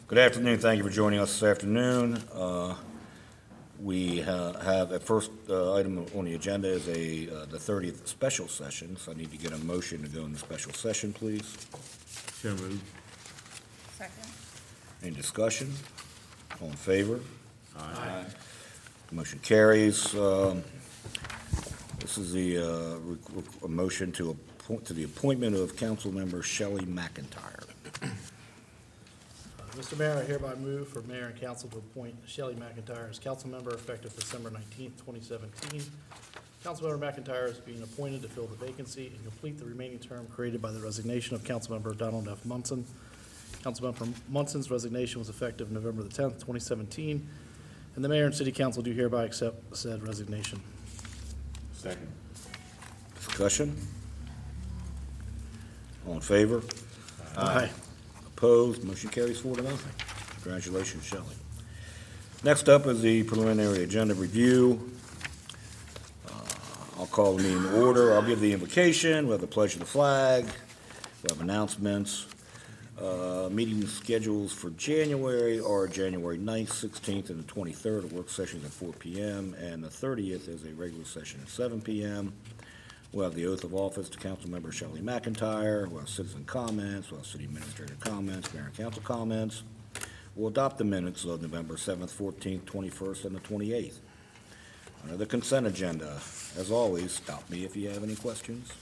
Good afternoon. Thank you for joining us this afternoon. We have a first item on the agenda is the 30th special session, so I need to get a motion to go into special session, please. So moved. Second. Any discussion? All in favor? Aye. Motion carries. This is a motion to the appointment of council member Shelley McIntyre. Mr. Mayor, I hereby move for mayor and council to appoint Shelley McIntyre as council member effective December 19th, 2017. Councilmember McIntyre is being appointed to fill the vacancy and complete the remaining term created by the resignation of Councilmember Donald F. Munson. Councilmember Munson's resignation was effective November the 10th, 2017, and the mayor and city council do hereby accept said resignation. Second. Discussion? All in favor? Aye. Opposed? Motion carries 4-0. Congratulations, Shelley. Next up is the preliminary agenda review. I'll call the meeting to order. I'll give the invocation. We'll have the pledge of the flag. We'll have announcements. Meeting schedules for January are January 9th, 16th, and the 23rd. The work sessions at 4 p.m. and the 30th is a regular session at 7 p.m. We'll have the oath of office to Councilmember Shelley McIntyre. We'll have citizen comments. We'll have city administrator comments, mayor and council comments. We'll adopt the minutes of November 7th, 14th, 21st, and the 28th. Under the consent agenda, as always, stop me if you have any questions.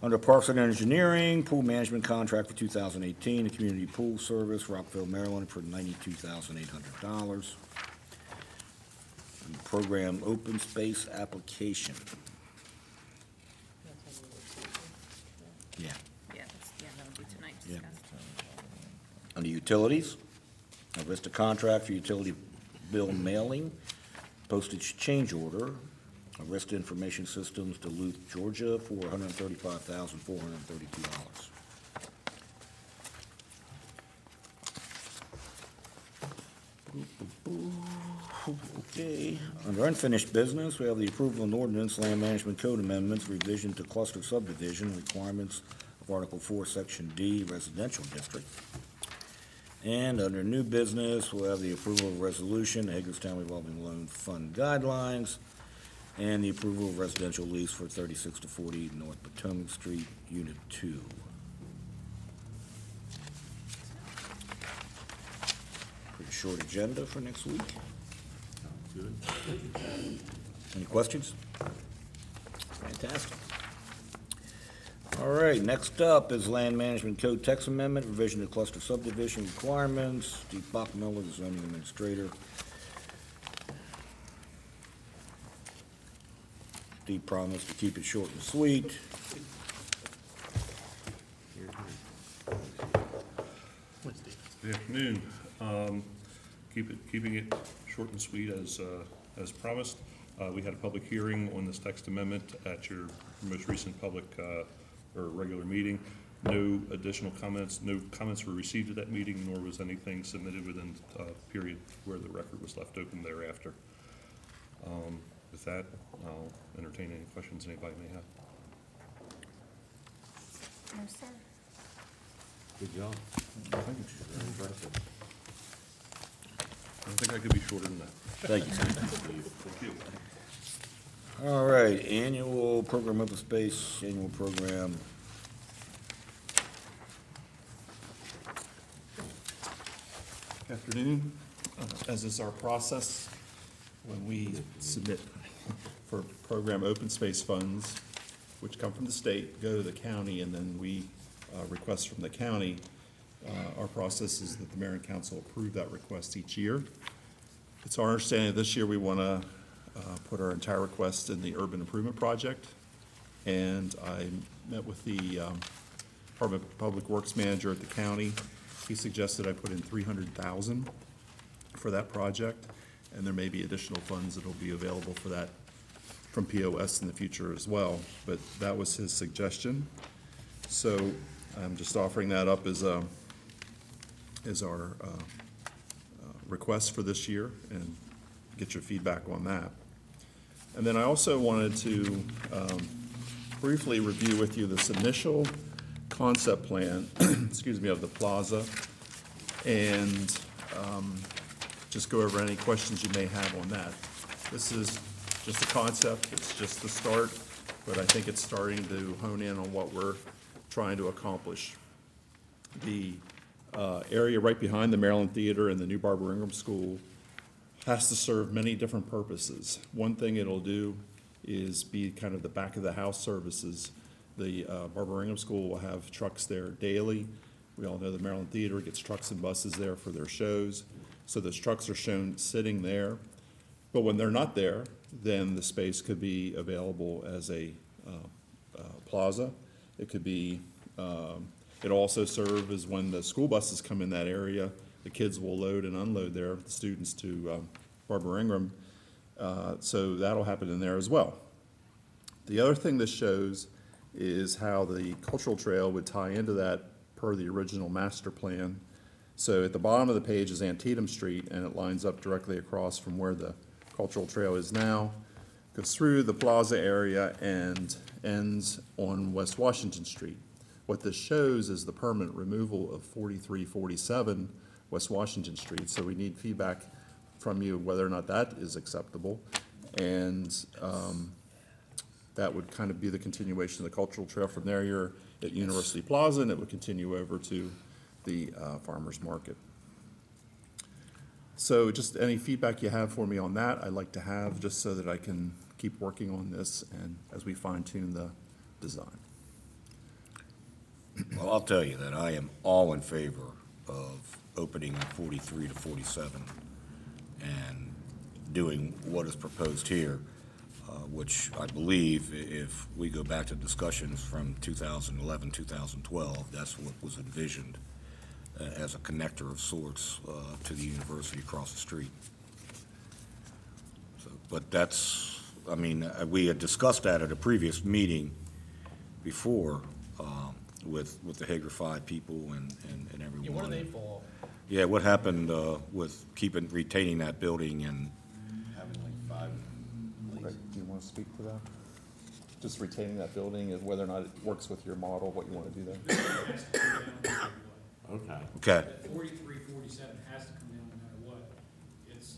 Under Parks and Engineering, pool management contract for 2018, the community pool service, Rockville, Maryland, for $92,800. And program open space application. Yeah. That'll be tonight. Yeah. Under utilities, Arista contract for utility bill mailing, postage change order, Arista Information Systems, Duluth, Georgia, for $135,432. Okay, under unfinished business, we have the approval of an ordinance, land management code amendments, revision to cluster subdivision requirements of Article 4, Section D, residential district. And under new business, we'll have the approval of resolution, Hagerstown revolving loan fund guidelines, and the approval of residential lease for 36 to 40 North Potomac Street, Unit 2. Pretty short agenda for next week. Good. Any questions? Fantastic. All right, next up is Land Management Code Text Amendment, revision to cluster subdivision requirements. Steve Bachmiller, the zoning administrator. Steve promised to keep it short and sweet. Good afternoon. Keeping it short and sweet as promised. We had a public hearing on this text amendment at your most recent public or regular meeting. No additional comments. No comments were received at that meeting, nor was anything submitted within a period where the record was left open thereafter. With that, I'll entertain any questions anybody may have. No, sir. Good job. Very impressive. I don't think I could be shorter than that. Thank you. Thank you. All right, annual program open space, annual program. Afternoon. As is our process, when we submit for program open space funds, which come from the state, go to the county, and then we request from the county, our process is that the mayor and council approve that request each year. It's our understanding that this year we want to put our entire request in the urban improvement project. And I met with the Department of Public Works manager at the county. He suggested I put in $300,000 for that project, and there may be additional funds that will be available for that from POS in the future as well. But that was his suggestion. So I'm just offering that up as our request for this year and get your feedback on that. And then I also wanted to briefly review with you this initial concept plan, excuse me, of the plaza and just go over any questions you may have on that. This is just a concept, it's just the start, but I think it's starting to hone in on what we're trying to accomplish. The area right behind the Maryland Theater and the new Barbara Ingram School has to serve many different purposes. One thing it'll do is be kind of the back of the house services. The Barbara Ingram School will have trucks there daily. We all know the Maryland Theater gets trucks and buses there for their shows. So those trucks are shown sitting there. But when they're not there, then the space could be available as a plaza. It could be, it'll also serve as when the school buses come in that area, the kids will load and unload there, the students to Barbara Ingram. So that'll happen in there as well. The other thing this shows is how the cultural trail would tie into that per the original master plan. So at the bottom of the page is Antietam Street, and it lines up directly across from where the cultural trail is now, goes through the plaza area and ends on West Washington Street. What this shows is the permanent removal of 4347 West Washington Street. So we need feedback from you whether or not that is acceptable. And that would kind of be the continuation of the cultural trail. From there, you're at University Plaza, and it would continue over to the farmers market. So just any feedback you have for me on that, I'd like to have, just so that I can keep working on this and as we fine tune the design. Well, I'll tell you that I am all in favor of opening 43 to 47 and doing what is proposed here, which I believe if we go back to discussions from 2011, 2012, that's what was envisioned as a connector of sorts to the university across the street. So, but that's, I mean, we had discussed that at a previous meeting before with the Hager Five people and everyone. Yeah, where do they fall? Yeah, what happened with retaining that building and Having like 5 Greg, do you want to speak to that? Just retaining that building and whether or not it works with your model, what you want to do there? Okay. okay. That 43, 47 has to come down no matter what. It's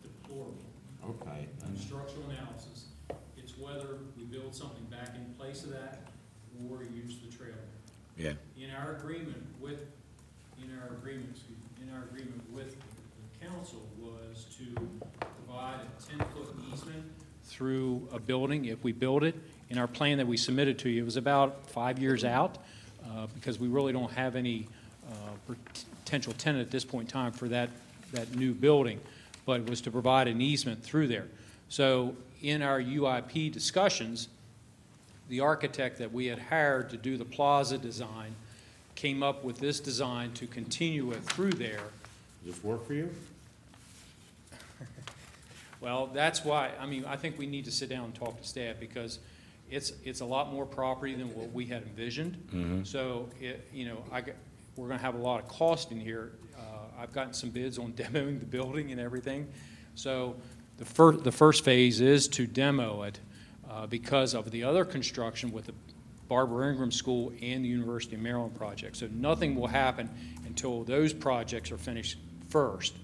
deplorable. Okay. Structural analysis, it's whether we build something back in place of that or use the trailer. Yeah. In our agreement with the council was to provide a 10-foot easement through a building if we build it. In our plan that we submitted to you, it was about 5 years out because we really don't have any potential tenant at this point in time for that new building, but it was to provide an easement through there. So in our UIP discussions, the architect that we had hired to do the plaza design came up with this design to continue it through there. Does this work for you? Well, that's why, I mean, I think we need to sit down and talk to staff because it's a lot more property than what we had envisioned. So, we're going to have a lot of cost in here. I've gotten some bids on demoing the building and everything. So the first phase is to demo it because of the other construction with the Barbara Ingram School and the University of Maryland project. So nothing will happen until those projects are finished first.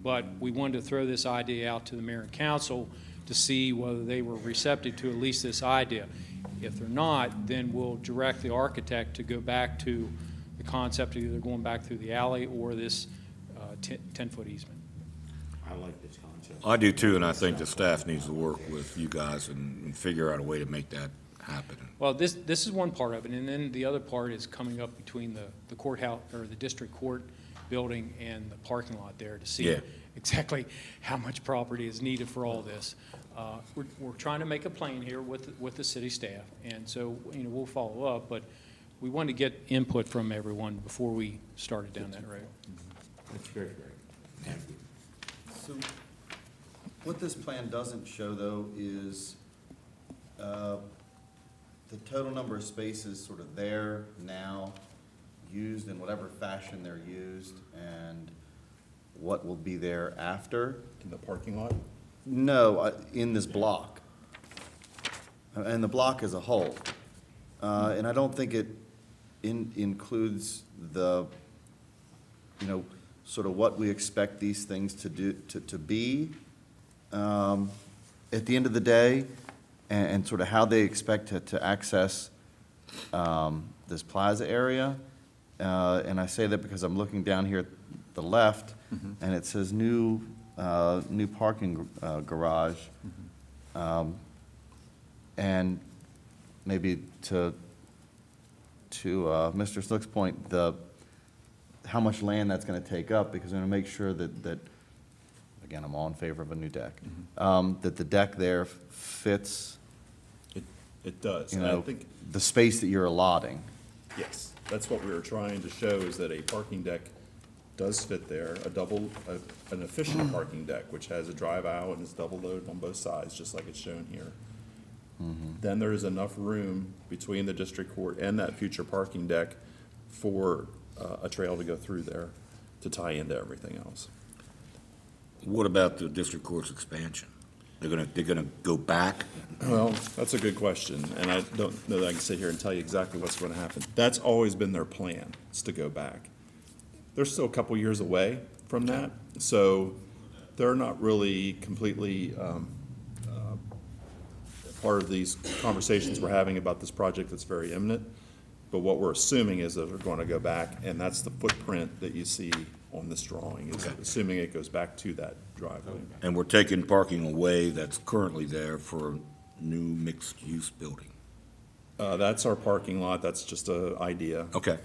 But we wanted to throw this idea out to the mayor and council to see whether they were receptive to at least this idea. If they're not, then we'll direct the architect to go back to the concept of either going back through the alley or this 10-foot easement. I like this concept. I do too, and I think the staff needs to work with you guys and figure out a way to make that happen. Well, this is one part of it, and then the other part is coming up between the courthouse or the district court building and the parking lot there to see Yeah. exactly how much property is needed for all this. We're trying to make a plan here with the city staff, and so we'll follow up, but we want to get input from everyone before we started down that road. That's very great. Thank you. So what this plan doesn't show, though, is the total number of spaces sort of there now, used in whatever fashion they're used, and what will be there after. In the parking lot? No, in this block, and the block as a whole. And I don't think it includes the, sort of what we expect these things to do, to be at the end of the day, and sort of how they expect to access this plaza area. And I say that because I'm looking down here at the left, and it says new parking garage. And maybe to Mr. Slick's point, how much land that's gonna take up, because I'm gonna make sure that, again, I'm all in favor of a new deck, that the deck there fits, It does. you And I know, think, the space that you're allotting. yes, that's what we were trying to show, is that a parking deck does fit there, an efficient parking deck, which has a drive aisle and is double loaded on both sides, just like it's shown here. Then there is enough room between the district court and that future parking deck for a trail to go through there to tie into everything else. What about the district court's expansion? They're gonna go back? Well, that's a good question, and I don't know that I can sit here and tell you exactly what's going to happen. That's always been their plan, is to go back. They're still a couple years away from that, so they're not really completely part of these conversations we're having about this project that's very imminent. But what we're assuming is that they're going to go back, and that's the footprint that you see on this drawing, is assuming it goes back to that driveway. And we're taking parking away that's currently there for a new mixed-use building? That's our parking lot, that's just an idea. Okay.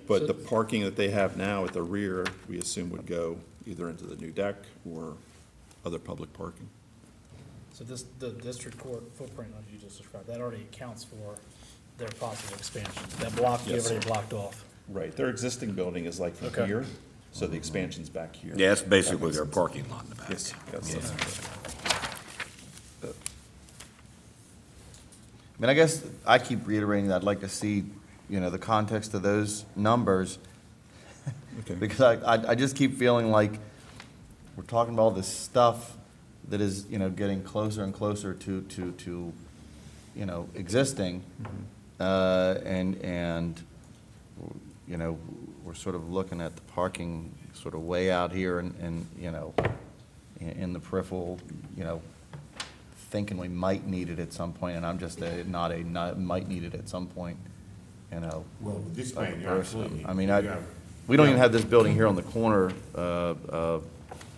But the parking that they have now at the rear, we assume would go either into the new deck or other public parking. So the district court footprint, as you just described, that already accounts for their possible expansion. That block you Yes, already sir. blocked off. Right, their existing building is like from Okay. here, so the expansion's back here. Yeah, that's basically That makes their sense. parking lot in the back. Yes, yes, that's correct. I mean, I guess I keep reiterating that I'd like to see, you know, the context of those numbers, Okay. because I just keep feeling like we're talking about all this stuff that is, you know, getting closer and closer to you know, existing. And, you know, we're sort of looking at the parking sort of way out here and, you know, in the peripheral, you know, thinking we might need it at some point, and I'm just not might need it at some point, you know. Well, this type plan, of you're person. absolutely. I mean, you have- we don't even have this building here on the corner,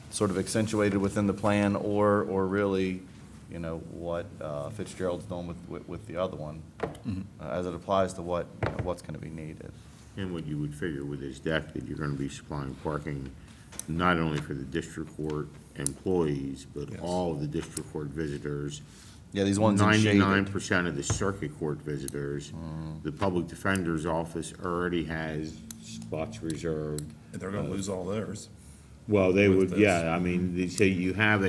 sort of accentuated within the plan, or really, you know, what Fitzgerald's done with the other one, as it applies to what's gonna be needed. And what you would figure with this deck, that you're gonna be supplying parking not only for the district court employees, but Yes. all of the district court visitors. Yeah, these ones in shaded. 99% of the circuit court visitors. The public defender's office already has spots reserved. And they're gonna lose all theirs. Well, they With would, this. yeah, I mean, they say you have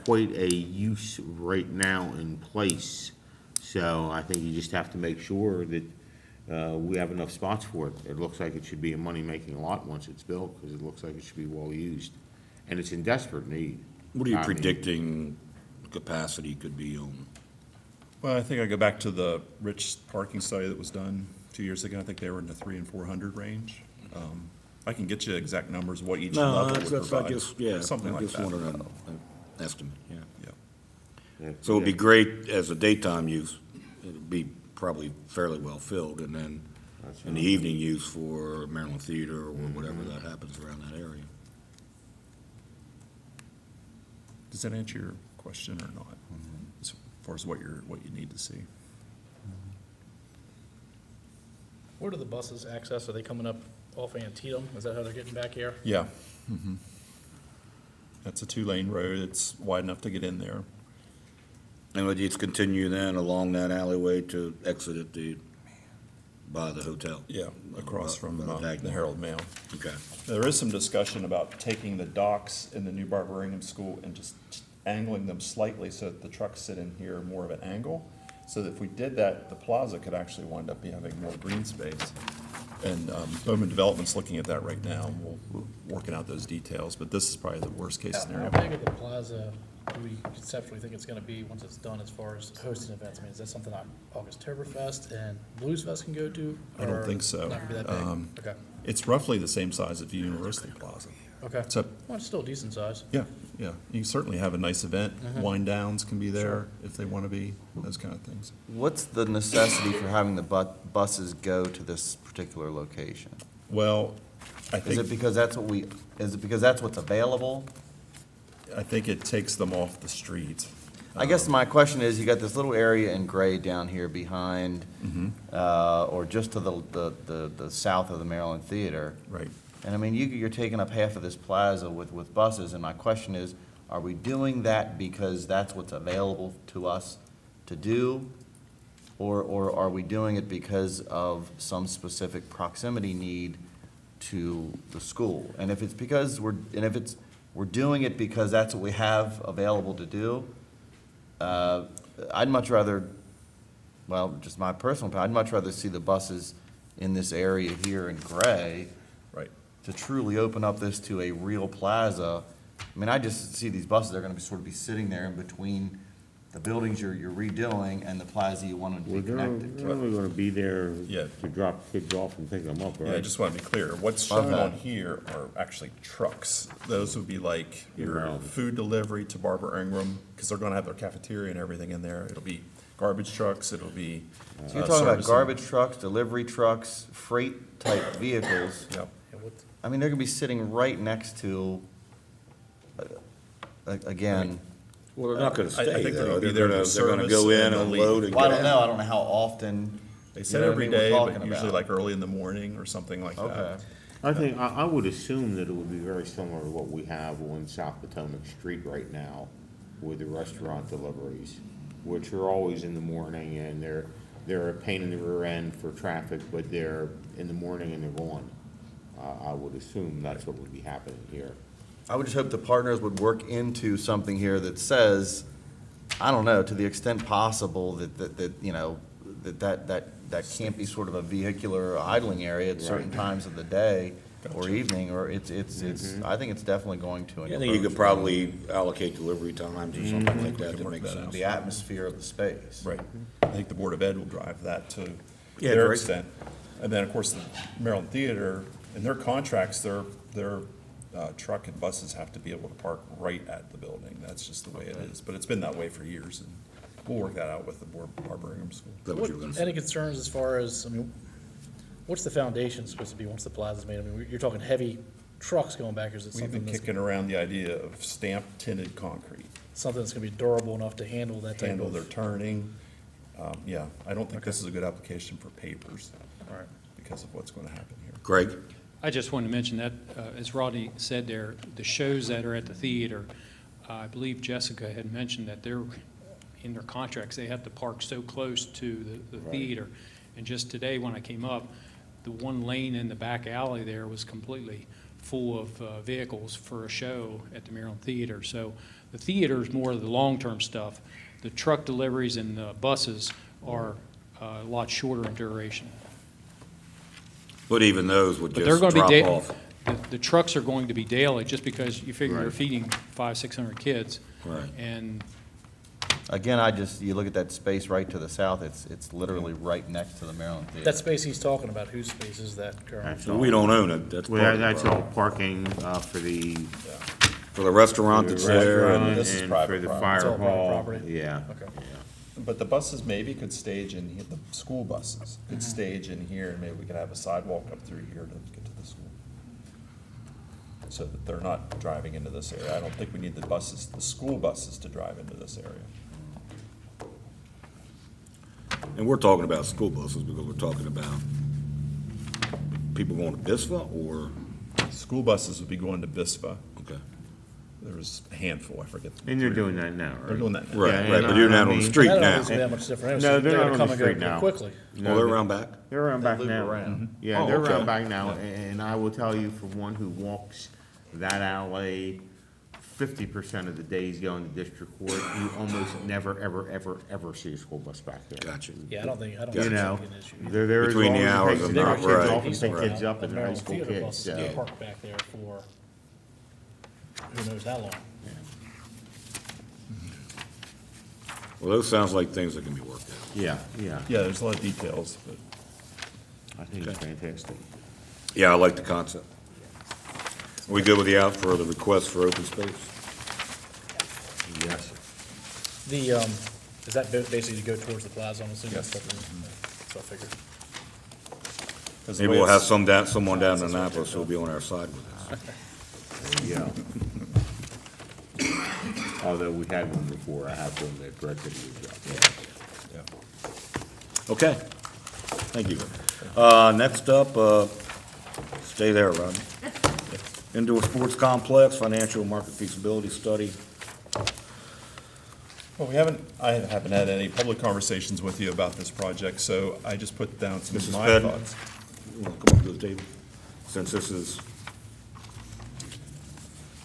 quite a use right now in place. So I think you just have to make sure that, we have enough spots for it. It looks like it should be a money-making lot once it's built, because it looks like it should be well-used. And it's in desperate need. What are you I mean, predicting capacity could be on? Well, I think I go back to the Rich parking study that was done 2 years ago. I think they were in the 300 and 400 range. I can get you exact numbers, what each No, level would that's, provide. I guess, yeah. Something I like just that. wanted an estimate, yeah. Yeah. yeah, So it'd be yeah, great as a daytime use, it'd be probably fairly well filled, and then that's in the right. evening use for Maryland Theater or whatever that happens around that area. Does that answer your question or not? As far as what you need to see? Where do the buses access? Are they coming up off Antietam? Is that how they're getting back here? Yeah. That's a 2-lane road. It's wide enough to get in there. And would you just continue then along that alleyway to exit at by the hotel? Yeah, across from By the Wagner. Herald Mail. Okay. There is some discussion about taking the docks in the new Barbara Ingham School and just angling them slightly so that the trucks sit in here more of an angle. So that if we did that, the plaza could actually wind up having more green space. And Bowman Development's looking at that right now, and we're working out those details, but this is probably the worst-case How scenario. big of the plaza do we conceptually think it's gonna be once it's done as far as hosting events? I mean, is that something like August-Toberfest and Blues Fest can go to? I don't or think so. Not gonna be that big? Okay, It's roughly the same size as University Plaza. okay. So, Well, it's still a decent size. yeah, yeah, you certainly have a nice event. Mm-hmm. Wind downs can be there if they want to be, those kind of things. What's the necessity for having the buses go to this particular location? Well, I Is it think, because that's what is it because that's what's available? I think it takes them off the street. I guess my question is, you got this little area in gray down here behind, or just to the south of the Maryland Theater. Right. And I mean, you're taking up half of this plaza with buses, and my question is, are we doing that because that's what's available to us to do? Or are we doing it because of some specific proximity need to the school? And if it's because we're doing it because that's what we have available to do, I'd much rather, well, just my personal opinion, I'd much rather see the buses in this area here in gray Right. to truly open up this to a real plaza. I mean, I just see these buses, they're gonna be sort of be sitting there in between the buildings you're redoing and the plaza you want them to Well, be they're connected to. only gonna be there Yeah. to drop kids off and pick them up, Yeah, I right? just want to be clear, what's shown Okay. on here are actually trucks. Those would be like your Right. food delivery to Barbara Ingram, because they're going to have their cafeteria and everything in there. It'll be garbage trucks, it'll be. So you're talking about servicing. garbage trucks, delivery trucks, freight-type vehicles. Yep. Yeah, what- I mean, they're gonna be sitting right next to, again, Well, they're not gonna I stay think they're though. gonna be They're there gonna, to they're gonna service go in, and they'll leave. unload and well, I get don't know, out. I don't know how often. They you said know what I every mean, we're day, talking but usually about. like early in the morning or something like Okay. that. I think, I would assume that it would be very similar to what we have on South Potomac Street right now with the restaurant deliveries, which are always in the morning, and they're a pain in the rear end for traffic, but they're in the morning and they're gone. I would assume that's what would be happening here. I would just hope the partners would work into something here that says, I don't know, to the extent possible that you know, that can't be sort of a vehicular idling area at certain times of the day or Gotcha. evening, or it's, I think it's definitely going to I think you could encourage probably allocate delivery times or something like that can that work makes that out. sense. the atmosphere of the space. Right. I think the Board of Ed will drive that to Yeah, their great. extent. And then, of course, the Maryland Theater, in their contracts, their truck and buses have to be able to park right at the building. That's just the way it is. But it's been that way for years, and we'll work that out with the Barbara Ingram School. Is that what you were gonna Any say? concerns as far as, I mean, what's the foundation supposed to be once the plaza's made? I mean, you're talking heavy trucks going back, or is it We've something been that's, kicking around the idea of stamped tinted concrete, something that's gonna be durable enough to handle that type handle of? their turning. Yeah, I don't think this is a good application for papers All right. because of what's going to happen here. Greg? I just wanted to mention that, as Rodney said there, the shows that are at the theater, I believe Jessica had mentioned that they're, in their contracts, they have to park so close to the theater. And just today, when I came up, the one lane in the back alley there was completely full of vehicles for a show at the Maryland Theater. So the theater is more of the long-term stuff. The truck deliveries and the buses are a lot shorter in duration. But even those would But they're just going to be, drop off. the trucks are going to be daily, just because you figure you're Right. feeding 500-600 kids. Right. And Again, you look at that space right to the south, it's literally right next to the Maryland Theater. That space he's talking about, whose space is that currently? That's So all. we don't own it, that's part Well, of the that's all problem. parking, for the For the restaurant that's there, restaurant and This is and private for the property. fire It's all private hall. property? Yeah. Okay. But the buses maybe could stage in, the school buses could stage in here, and maybe we could have a sidewalk up through here to get to the school. So that they're not driving into this area. I don't think we need the buses, the school buses to drive into this area. and we're talking about school buses because we're talking about people going to BISFA or, School buses would be going to BISFA. okay. There was a handful, I forget. And they're doing that now, right? They're doing that now. Right, Yeah, right, and but you're I not on the mean- street That now. don't be that much different. No, they're not gonna on come the and go street now. Quickly. Oh, they're around back? They're around back loop now. around. Yeah, Oh, they're okay. around back now, and I will tell you, for one who walks that alley 50% of the days going to district court, you almost never, ever, ever, ever see a school bus back there. Gotcha. Yeah, I don't think You it's know, an issue. they're there as Between long the as it hours takes of to pick not- kids right, off and pick right. kids up and high Maryland school theater kids, buses so. park back there for who knows how long. Well, those sounds like things that can be worked out. Yeah, yeah, Yeah, there's a lot of details, but I think it's fantastic. Yeah, I like the concept. Are we good with the out for the request for open space? Yes. The, is that basically to go towards the plaza, I'm assuming? Yes. That's what I figured. 'cause the Maybe way we'll have it's- someone down in Annapolis who'll be on our side with us. Yeah. Although we had one before, I have to admit, Brett did a good job. Yeah. Okay, thank you. Next up, stay there, Rodney. Indoor sports complex, financial market feasibility study. Well, I haven't had any public conversations with you about this project, so I just put down some of Mrs. my Fedden? thoughts. You want to come up to the table? Since this is,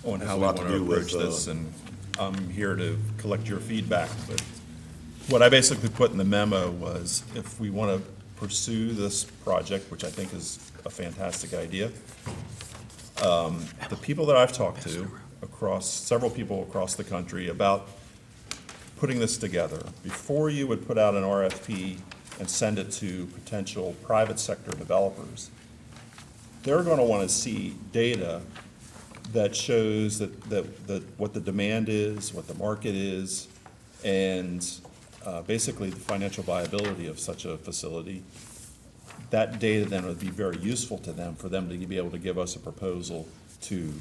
On Has how a we lot want to to do with, approach this, and I'm here to collect your feedback. But what I basically put in the memo was, if we want to pursue this project, which I think is a fantastic idea, the people that I've talked to, several people across the country, about putting this together, before you would put out an RFP and send it to potential private sector developers, they're going to want to see data that shows that what the demand is, what the market is, and basically the financial viability of such a facility. That data then would be very useful to them, for them to be able to give us a proposal to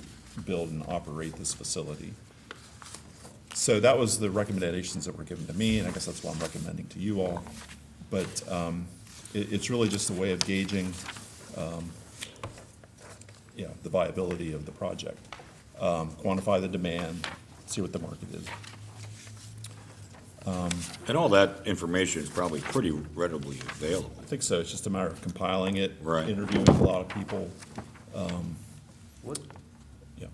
build and operate this facility. So that was the recommendations that were given to me, and I guess that's what I'm recommending to you all. But it's really just a way of gauging the viability of the project. Quantify the demand, see what the market is. and all that information is probably pretty readily available. I think so, it's just a matter of compiling it. Right. Interviewing a lot of people. Yeah.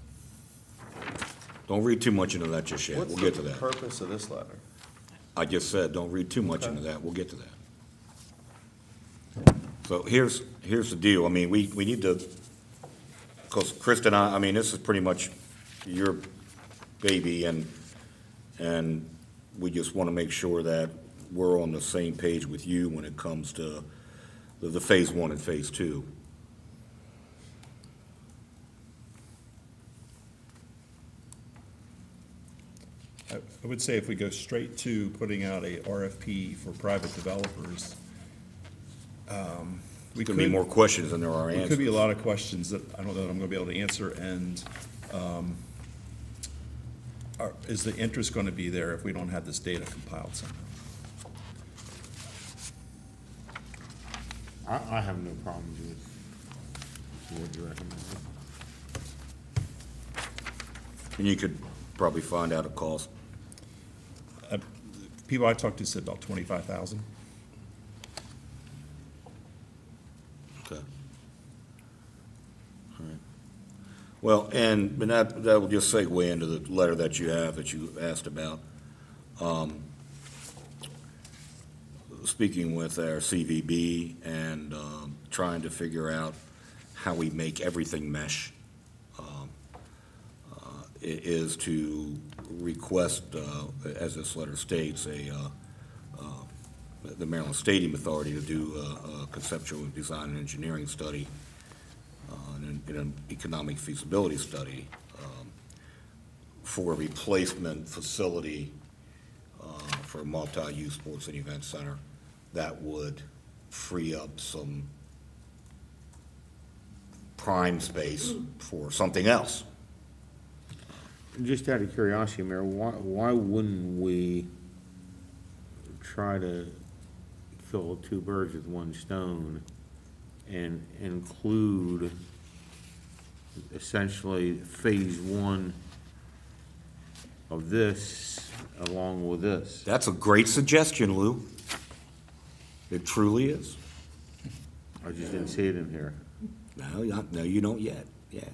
Don't read too much into that just yet. We'll get to that. purpose of this letter? I just said, don't read too much into that. We'll get to that. So here's the deal. I mean, we need to, because Krista and I mean, this is pretty much your baby, and we just want to make sure that we're on the same page with you when it comes to the phase one and phase two. I would say if we go straight to putting out a RFP for private developers, we There's going to be more questions than there are There could be a answers. lot of questions that I don't know that I'm going to be able to answer, and is the interest going to be there if we don't have this data compiled somehow? I have no problems with what you recommend. And you could probably find out a cost. People I talked to said about 25,000. Okay. All right. Well, and that will just segue into the letter that you have, that you asked about. Speaking with our CVB and trying to figure out how we make everything mesh, is to request, as this letter states, the Maryland Stadium Authority to do a conceptual design and engineering study, and an economic feasibility study for a replacement facility for a multi-use sports and event center that would free up some prime space for something else. Just out of curiosity, Mayor, why wouldn't we try to kill two birds with one stone and include essentially phase one of this along with this? That's a great suggestion, Lou. It truly is. I just didn't see it in here. No, you don't yet, yeah.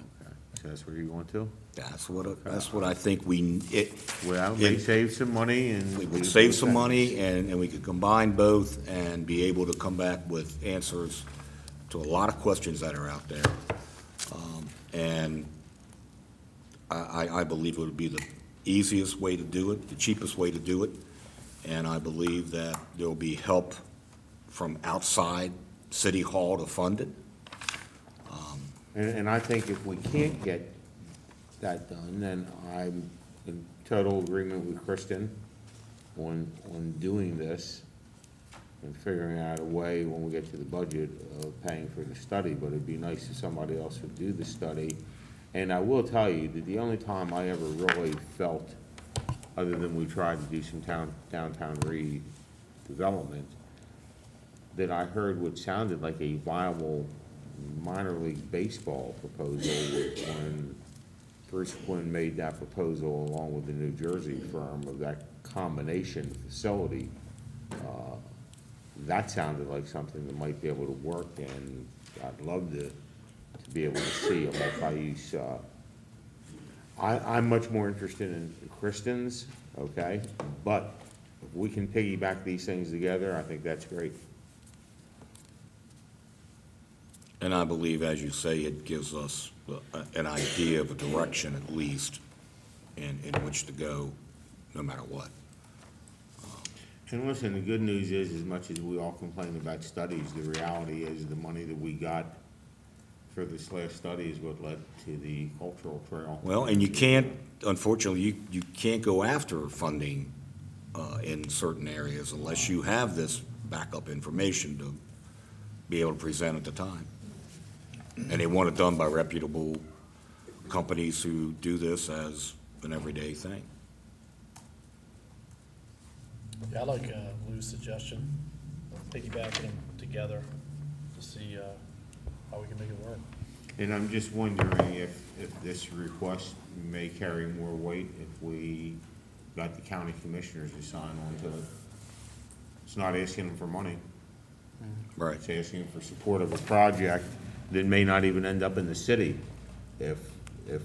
That's where you want to? That's what I think Well, they It- save some money and. we would save some money, and we could combine both and be able to come back with answers to a lot of questions that are out there. And I believe it would be the easiest way to do it, the cheapest way to do it, and I believe that there'll be help from outside City Hall to fund it. And I think if we can't get that done, then I'm in total agreement with Kristen on doing this and figuring out a way when we get to the budget of paying for the study, but it'd be nice if somebody else would do the study. And I will tell you that the only time I ever really felt, other than we tried to do some downtown redevelopment, that I heard what sounded like a viable minor league baseball proposal when Bruce Quinn made that proposal along with the New Jersey firm of that combination facility. That sounded like something that might be able to work, and I'd love to be able to see a multi-use. I'm much more interested in Kristen's, okay? But if we can piggyback these things together, I think that's great. And I believe, as you say, it gives us an idea of a direction at least in which to go, no matter what. And listen, the good news is, as much as we all complain about studies, the reality is the money that we got for this last study is what led to the cultural trail. Well, and you can't, unfortunately, you can't go after funding in certain areas unless you have this backup information to be able to present at the time. And they want it done by reputable companies who do this as an everyday thing. Yeah, I like Lou's suggestion, piggybacking them together to see how we can make it work. And I'm just wondering if this request may carry more weight if we got the county commissioners to sign on to it. It's not asking them for money. Right. It's asking for support of a project that may not even end up in the city if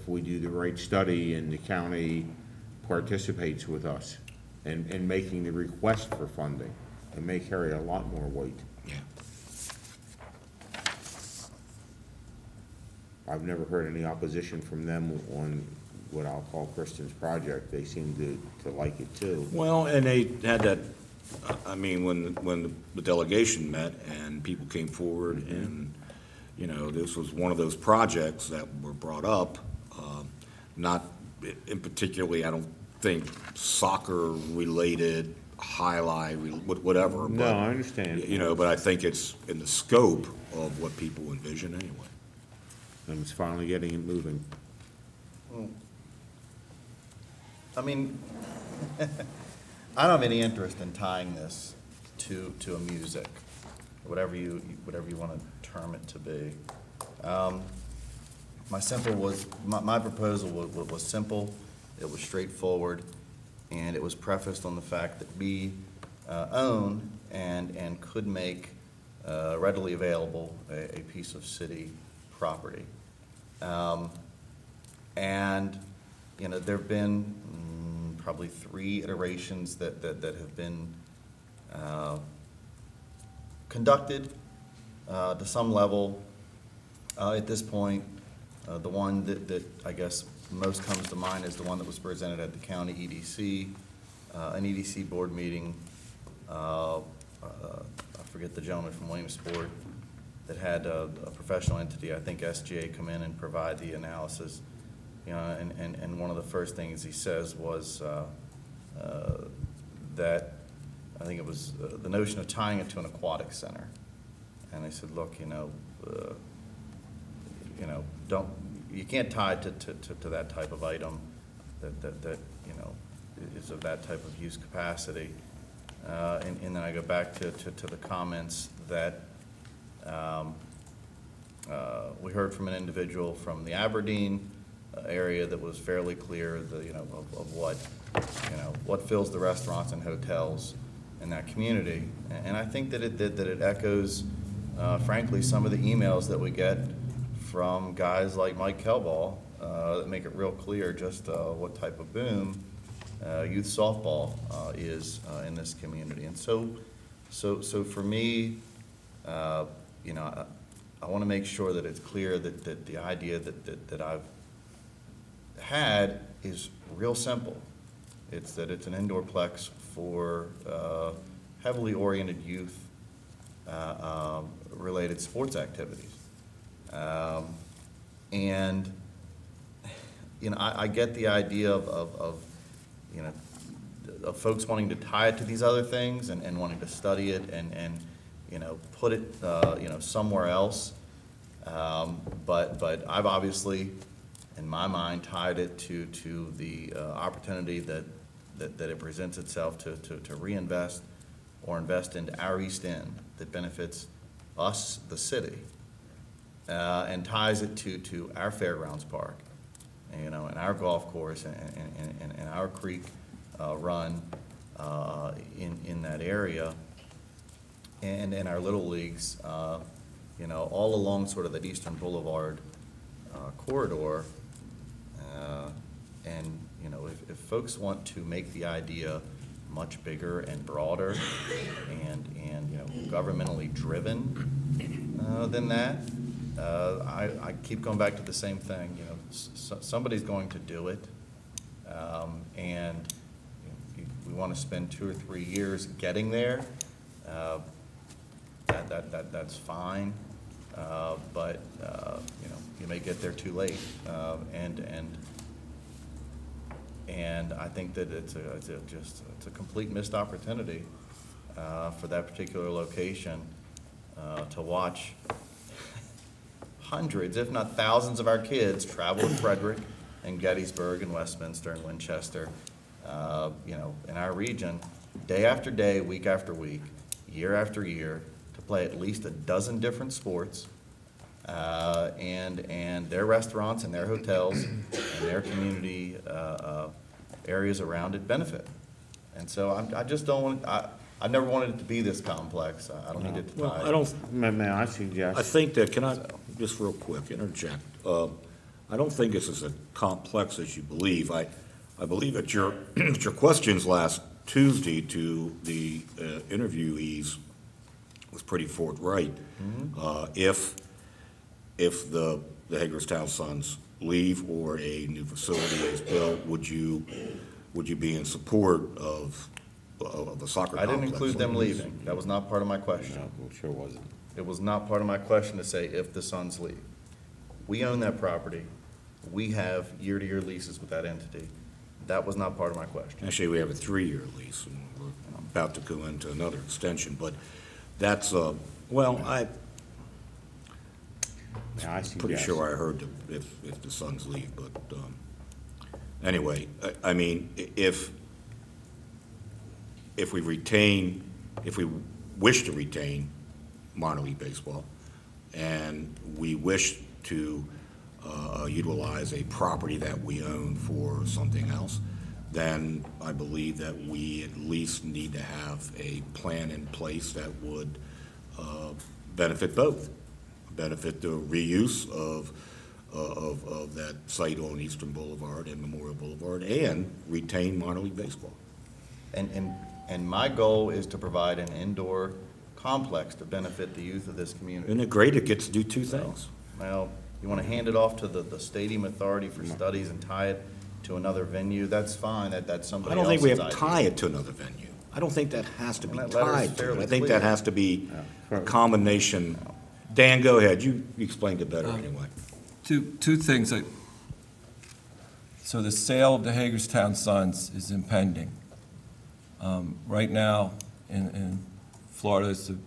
we do the right study and the county participates with us and making the request for funding. It may carry a lot more weight. Yeah. I've never heard any opposition from them on what I'll call Kristen's project. They seem to like it too. Well, and they had that, I mean, when the delegation met and people came forward and, you know, this was one of those projects that were brought up, not in particularly, I don't think soccer-related, highlight, whatever. No, but, I understand. You know, but I think it's in the scope of what people envision anyway. And it's finally getting it moving. I mean, I don't have any interest in tying this to a music, whatever you want to term it to be. My proposal was simple, it was straightforward, and it was prefaced on the fact that we own and could make readily available a piece of city property. And, you know, there have been probably 3 iterations that have been conducted to some level. At this point, the one that I guess most comes to mind is the one that was presented at the county EDC, an EDC board meeting. I forget the gentleman from Williamsport that had a professional entity, I think SGA, come in and provide the analysis. You know, and one of the first things he says was that, I think it was the notion of tying it to an aquatic center. And I said, look, you can't tie it to that type of item that is of that type of use capacity. And then I go back to the comments that we heard from an individual from the Aberdeen area that was fairly clear of what fills the restaurants and hotels in that community. And I think that it echoes, frankly, some of the emails that we get from guys like Mike Kelball that make it real clear just what type of boom youth softball is in this community. And so for me, you know, I want to make sure that it's clear that the idea that I've had is real simple. It's that it's an indoor plex for heavily oriented youth related sports activities. And, you know, I get the idea of you know, of folks wanting to tie it to these other things and wanting to study it and you know, put it, you know, somewhere else. But I've obviously, in my mind, tied it to the opportunity that it presents itself to reinvest or invest into our East End that benefits us, the city, and ties it to our fairgrounds park, you know, and our golf course and our creek run in that area, and our little leagues, you know, all along sort of that Eastern Boulevard corridor. And, you know, if folks want to make the idea much bigger and broader and you know, governmentally driven than that, I keep going back to the same thing. You know, somebody's going to do it, and you know, we want to spend 2 or 3 years getting there. That's fine, but you know, you may get there too late, and I think that it's a complete missed opportunity for that particular location to watch hundreds, if not thousands, of our kids travel to Frederick and Gettysburg and Westminster and Winchester, you know, in our region, day after day, week after week, year after year, to play at least a dozen different sports, and their restaurants and their hotels and their community areas around it benefit. And so I just don't want, I never wanted it to be this complex. I don't need it to Well, tie. I don't, May I I suggest, think that, can I, just real quick, interject? I don't think this is as complex as you believe. I believe that your, your questions last Tuesday to the interviewees was pretty forthright. If the Hagerstown Suns leave or a new facility is built, would you be in support of the soccer complex? I didn't include them leaving. That was not part of my question. no, it sure wasn't. It was not part of my question to say if the Suns leave. We own that property. We have year-to-year leases with that entity. That was not part of my question. Actually, we have a 3-year lease, and we're about to go into another extension, but that's, well, I'm May I pretty suggest? sure I heard if the Suns leave, but, anyway, I mean, if we retain, if we wish to retain minor league baseball, and we wish to utilize a property that we own for something else, then I believe that we at least need to have a plan in place that would benefit both. Benefit the reuse of that site on Eastern Boulevard and Memorial Boulevard, and retain minor league baseball. And my goal is to provide an indoor complex to benefit the youth of this community. Isn't it great it gets to do two things? Well, you want to hand it off to the Stadium Authority for studies and tie it to another venue, that's fine, that's somebody I don't else's think we idea. have to tie it to another venue. I don't think that has to be And that letter's tied to it. fairly I think clear. that has to be a combination. Dan, go ahead. You explained it better anyway. Two things. So the sale of the Hagerstown Suns is impending. Right now, in Florida, it's the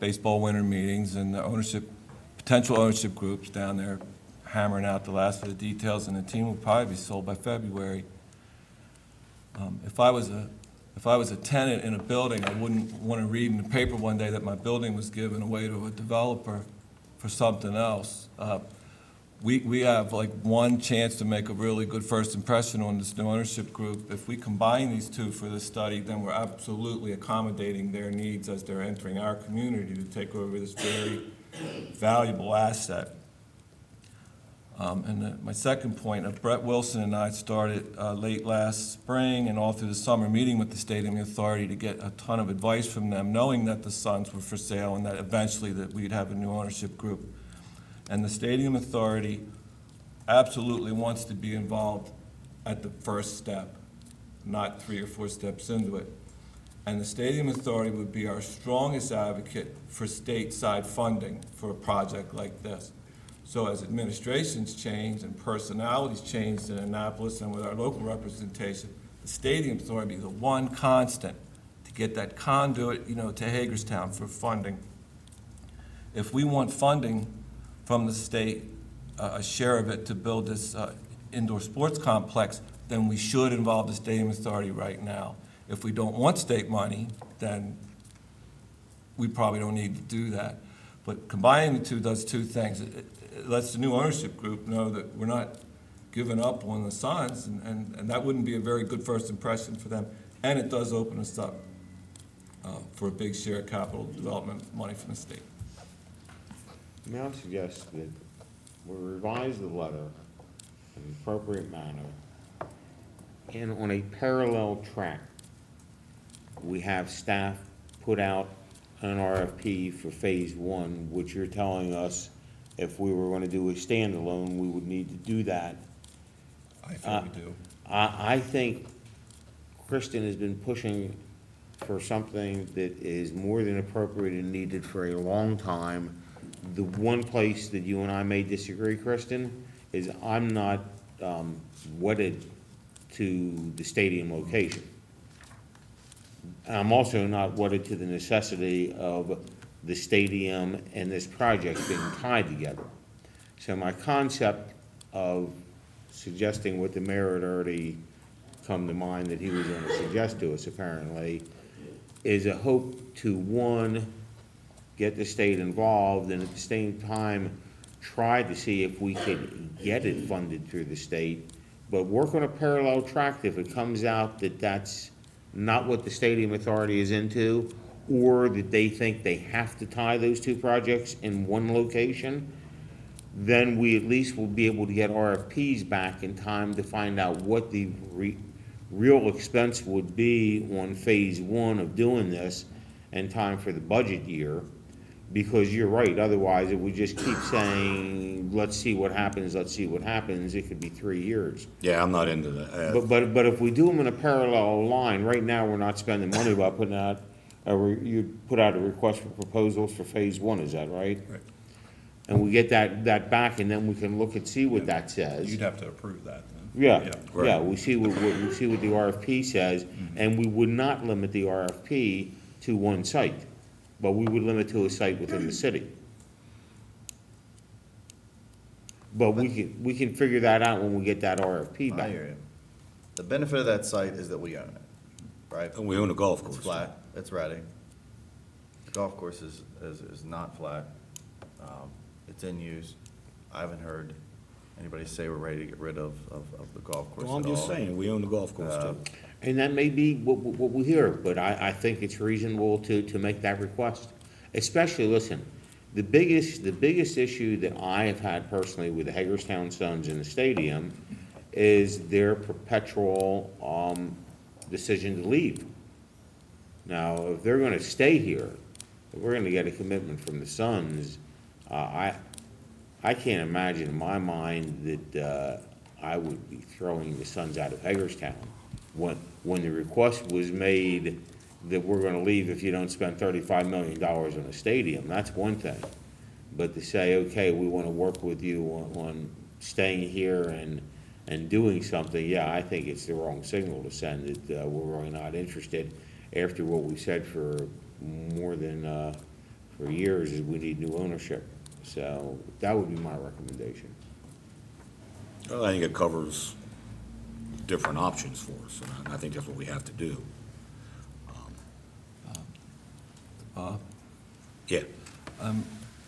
baseball winter meetings and the potential ownership groups down there hammering out the last of the details, and the team will probably be sold by February. If I was a tenant in a building, I wouldn't want to read in the paper one day that my building was given away to a developer for something else. We have like one chance to make a really good first impression on this new ownership group. If we combine these two for this study, then we're absolutely accommodating their needs as they're entering our community to take over this very valuable asset. My second point, Brett Wilson and I started late last spring and all through the summer, meeting with the Stadium Authority to get a ton of advice from them, knowing that the Suns were for sale and that eventually that we'd have a new ownership group. And the Stadium Authority absolutely wants to be involved at the first step, not 3 or 4 steps into it. And the Stadium Authority would be our strongest advocate for stateside funding for a project like this. So as administrations change and personalities changed in Annapolis and with our local representation, the Stadium Authority be the one constant to get that conduit, to Hagerstown for funding. If we want funding from the state, a share of it to build this indoor sports complex, then we should involve the Stadium Authority right now. If we don't want state money, then we probably don't need to do that. But combining the two does two things. It lets the new ownership group know that we're not giving up on the Suns, and that wouldn't be a very good first impression for them. And it does open us up for a big share of capital development money from the state. May I suggest that we revise the letter in an appropriate manner, and on a parallel track, we have staff put out an RFP for Phase 1, which you're telling us if we were going to do a standalone, we would need to do that. I think we do. I think Kristen has been pushing for something that is more than appropriate and needed for a long time. The one place that you and I may disagree, Kristen, is I'm not wedded to the stadium location. I'm also not wedded to the necessity of the stadium and this project being tied together. So my concept of suggesting what the mayor had already come to mind that he was going to suggest to us apparently is a hope to, one, get the state involved, and at the same time try to see if we could get it funded through the state, but work on a parallel track if it comes out that that's not what the Stadium Authority is into, or that they think they have to tie those two projects in one location, then we at least will be able to get RFPs back in time to find out what the real expense would be on Phase 1 of doing this in time for the budget year. Because you're right, otherwise if we just keep saying, let's see what happens, let's see what happens, it could be 3 years. Yeah, I'm not into that. But if we do them in a parallel line, right now, we're not spending money by putting out, you put out a request for proposals for Phase 1, is that right? Right. And we get that back, and then we can look and see what that says. You'd have to approve that then. Yeah, we see what the RFP says, and we would not limit the RFP to one site, but we would limit to a site within the city. But we can figure that out when we get that RFP I back. hear you. The benefit of that site is that we own it, right? And we own a golf It's course. flat, it's ready. The golf course is not flat. It's in use. I haven't heard anybody say we're ready to get rid of the golf course at Well, all. I'm just saying, we own the golf course too. And that may be what we hear, but I think it's reasonable to make that request. Especially, listen, the biggest issue that I have had personally with the Hagerstown Suns in the stadium is their perpetual decision to leave. Now, if they're gonna stay here, if we're gonna get a commitment from the Suns, I can't imagine in my mind that I would be throwing the Suns out of Hagerstown. When the request was made that we're gonna leave if you don't spend $35 million on a stadium, that's one thing. But to say, okay, we wanna work with you on staying here and doing something, yeah, I think it's the wrong signal to send that we're really not interested after what we said for more than, for years, is we need new ownership. So that would be my recommendation. Well, I think it covers different options for us, and I think that's what we have to do. Bob? Yeah.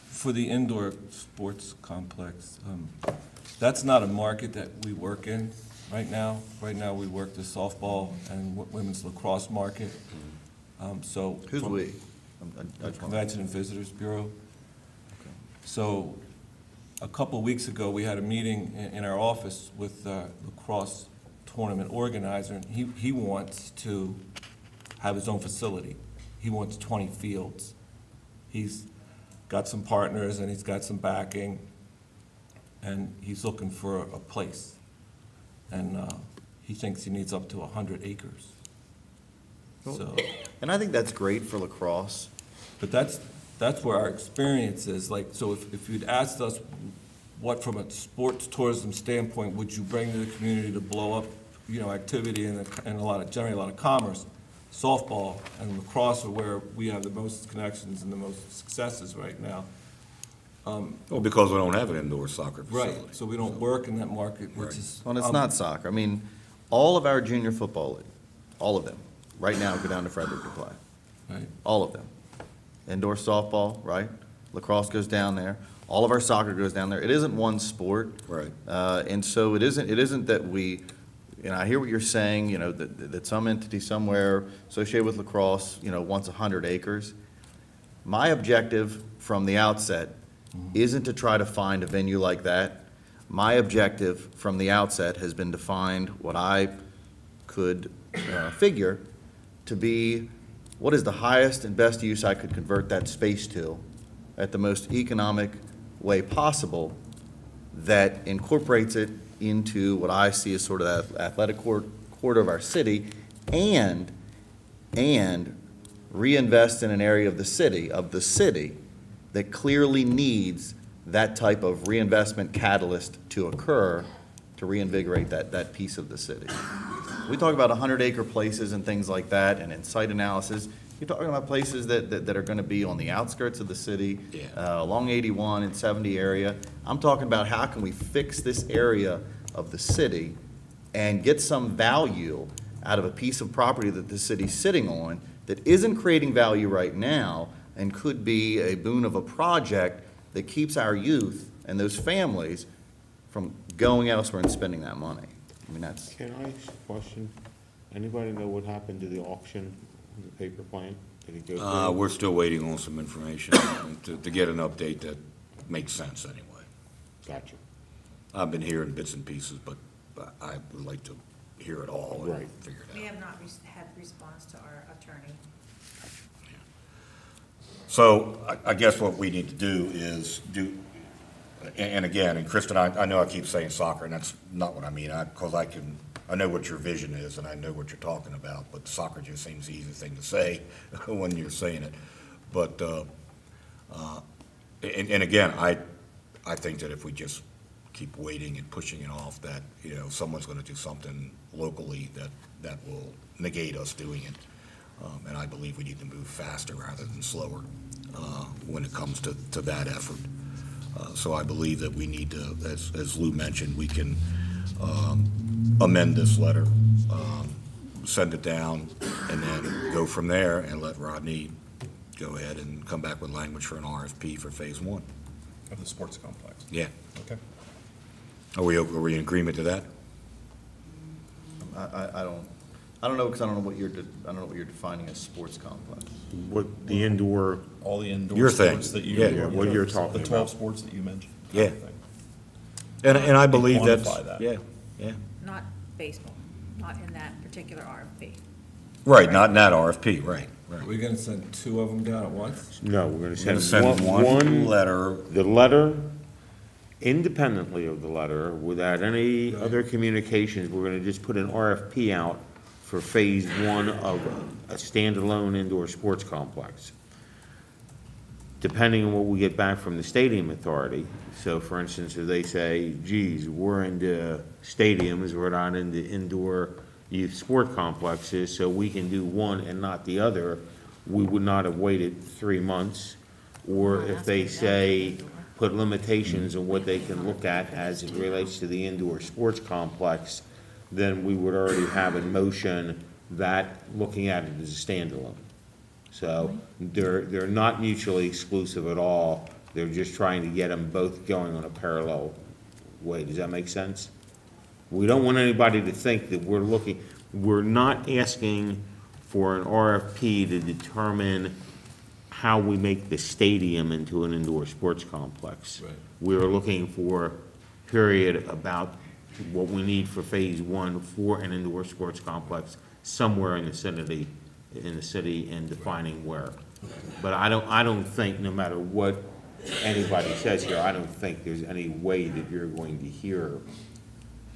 For the indoor sports complex, that's not a market that we work in right now. Right now, we work the softball and women's lacrosse market. So. Who's we? The Convention and Visitors Bureau. So a couple of weeks ago, we had a meeting in our office with the lacrosse tournament organizer, and he wants to have his own facility. He wants 20 fields. He's got some partners and he's got some backing, and he's looking for a place. And he thinks he needs up to 100 acres. So, And I think that's great for lacrosse. but that's where our experience is, like, so if you'd asked us what, from a sports tourism standpoint, would you bring to the community to blow up, activity and generate a lot of commerce, softball and lacrosse are where we have the most connections and the most successes right now. Well, because we don't have an indoor soccer Right, facility. so we don't work in that market, which Right. is. Well, it's not soccer. I mean, all of our junior football league, all of them, right now go down to Frederick to play. Right. All of them. Indoor softball, right? Lacrosse goes down there. All of our soccer goes down there. It isn't one sport. Right. And so it isn't that we, I hear what you're saying, that some entity somewhere associated with lacrosse, wants 100 acres. My objective from the outset isn't to try to find a venue like that. My objective from the outset has been to find what I could figure to be what is the highest and best use I could convert that space to at the most economic way possible that incorporates it into what I see as sort of that athletic quarter of our city and reinvest in an area of the city that clearly needs that type of reinvestment catalyst to occur to reinvigorate that piece of the city. We talk about 100-acre places and things like that, and in site analysis, you're talking about places that are going to be on the outskirts of the city, along 81 and 70 area. I'm talking about how can we fix this area of the city and get some value out of a piece of property that the city's sitting on that isn't creating value right now and could be a boon of a project that keeps our youth and those families from going elsewhere and spending that money. I mean, that's. Can I ask a question? Anybody know what happened to the auction, the paper plan? Did it go through? We're still waiting on some information to get an update that makes sense anyway. Gotcha. I've been hearing bits and pieces, but I would like to hear it all Right. and figure it We out. have not had response to our attorney. So I guess what we need to do is and again, and Kristen, I know I keep saying soccer, and that's not what I mean, because I know what your vision is, and I know what you're talking about, but soccer just seems the easy thing to say when you're saying it. But, and again, I think that if we just keep waiting and pushing it off, that, someone's gonna do something locally that will negate us doing it. And I believe we need to move faster rather than slower when it comes to that effort. So I believe that we need to, as Lou mentioned, we can amend this letter, send it down, and then go from there and let Rodney go ahead and come back with language for an RFP for Phase 1. Of the sports complex. Yeah. Okay. Are we in agreement to that? I don't know, because I don't know what you're defining as sports complex. What, the indoor, All the indoor Your thing. sports that you. Yeah, what you're talking The 12 about. sports that you mentioned. Yeah. And I believe that's, Quantify that. yeah. Not baseball, not in that particular RFP. Right, not in that RFP, right. Are we gonna send two of them down at once? no, we're We're gonna gonna send send one letter. the letter, independently of the letter, without any other communications, we're gonna just put an RFP out for Phase 1 of a standalone indoor sports complex. Depending on what we get back from the stadium authority, so for instance, if they say, geez, we're into stadiums, we're not into indoor youth sport complexes, so we can do one and not the other, we would not have waited 3 months. Or if they say, put limitations on what they can look at as it relates to the indoor sports complex, then we would already have in motion that looking at it as a standalone. So they're not mutually exclusive at all. They're just trying to get them both going on a parallel way. Does that make sense? We don't want anybody to think that we're not asking for an RFP to determine how we make the stadium into an indoor sports complex. Right. We're looking for period about what we need for phase one for an indoor sports complex somewhere in the city, and defining where. But I don't think, no matter what anybody says here, I don't think there's any way that you're going to hear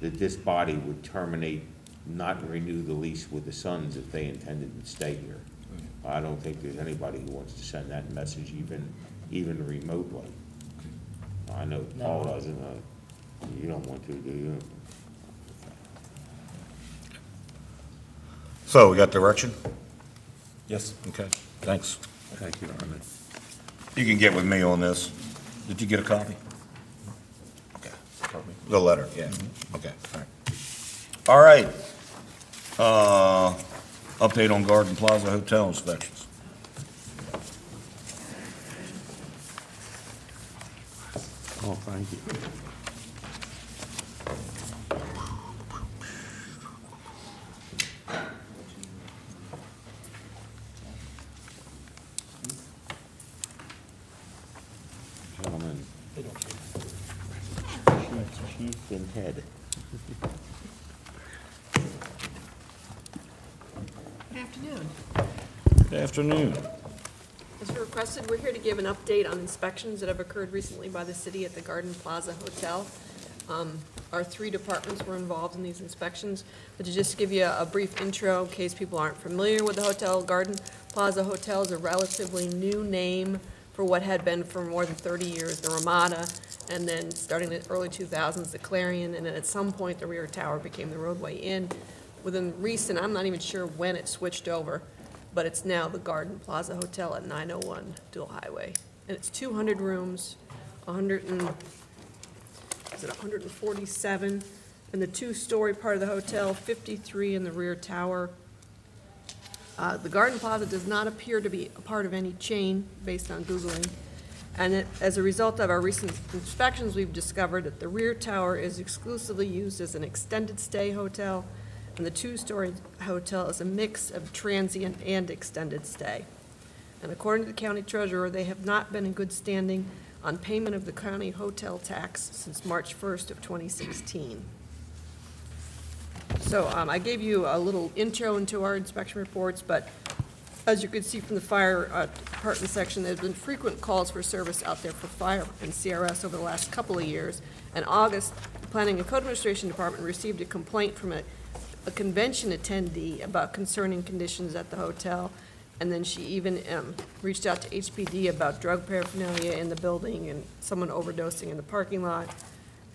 that this body would terminate, not renew the lease with the Suns if they intended to stay here. I don't think there's anybody who wants to send that message even remotely. I know Paul doesn't, you don't want to, do you? So, we got direction? Yes. Okay, thanks. Thank you, Norman. You can get with me on this. Did you get a copy? Okay. The letter, yeah. Okay, all right. All right. Update on Garden Plaza Hotel inspections. Oh, thank you. Gentlemen. Chief and head. Good afternoon. Good afternoon. As requested, we're here to give an update on inspections that have occurred recently by the city at the Garden Plaza Hotel. Our 3 departments were involved in these inspections, but to just give you a brief intro in case people aren't familiar with the hotel, Garden Plaza Hotel is a relatively new name for what had been for more than 30 years, the Ramada, and then starting in the early 2000s, the Clarion, and then at some point, the rear tower became the Roadway Inn. Within recent, I'm not even sure when it switched over, but it's now the Garden Plaza Hotel at 901 Dual Highway. And it's 200 rooms, 147, and the 2-story part of the hotel, 53 in the rear tower. The Garden Plaza does not appear to be a part of any chain based on Googling. And as a result of our recent inspections, we've discovered that the rear tower is exclusively used as an extended stay hotel, and the 2-story hotel is a mix of transient and extended stay. And according to the county treasurer, they have not been in good standing on payment of the county hotel tax since March 1st of 2016. So I gave you a little intro into our inspection reports, but as you can see from the fire department section, there's been frequent calls for service out there for fire and CRS over the last couple of years. In August, the Planning and Code Administration Department received a complaint from a convention attendee about concerning conditions at the hotel, and then she even reached out to HPD about drug paraphernalia in the building and someone overdosing in the parking lot.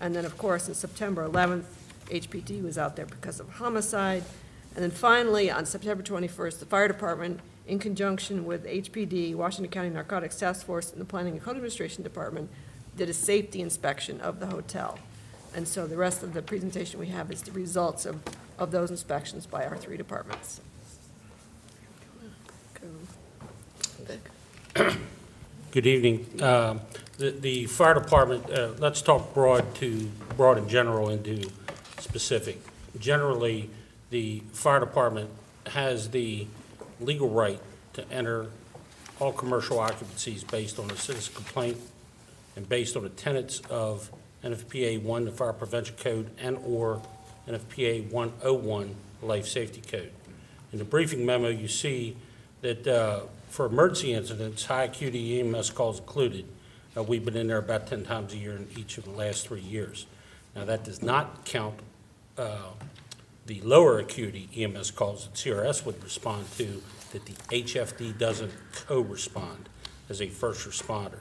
And then, of course, on September 11th, HPD was out there because of homicide. And then finally, on September 21st, the fire department, in conjunction with HPD, Washington County Narcotics Task Force, and the Planning and Code Administration Department, did a safety inspection of the hotel. And so the rest of the presentation we have is the results of those inspections by our 3 departments. Good evening. The fire department, let's talk broad and general into specific. Generally, the fire department has the legal right to enter all commercial occupancies based on a citizen complaint and based on the tenets of NFPA 1, the Fire Prevention Code, and/or NFPA 101, the Life Safety Code. In the briefing memo, you see that for emergency incidents, high acuity EMS calls included, we've been in there about 10 times a year in each of the last 3 years. Now, that does not count the lower acuity EMS calls that CRS would respond to, that the HFD doesn't co-respond as a first responder.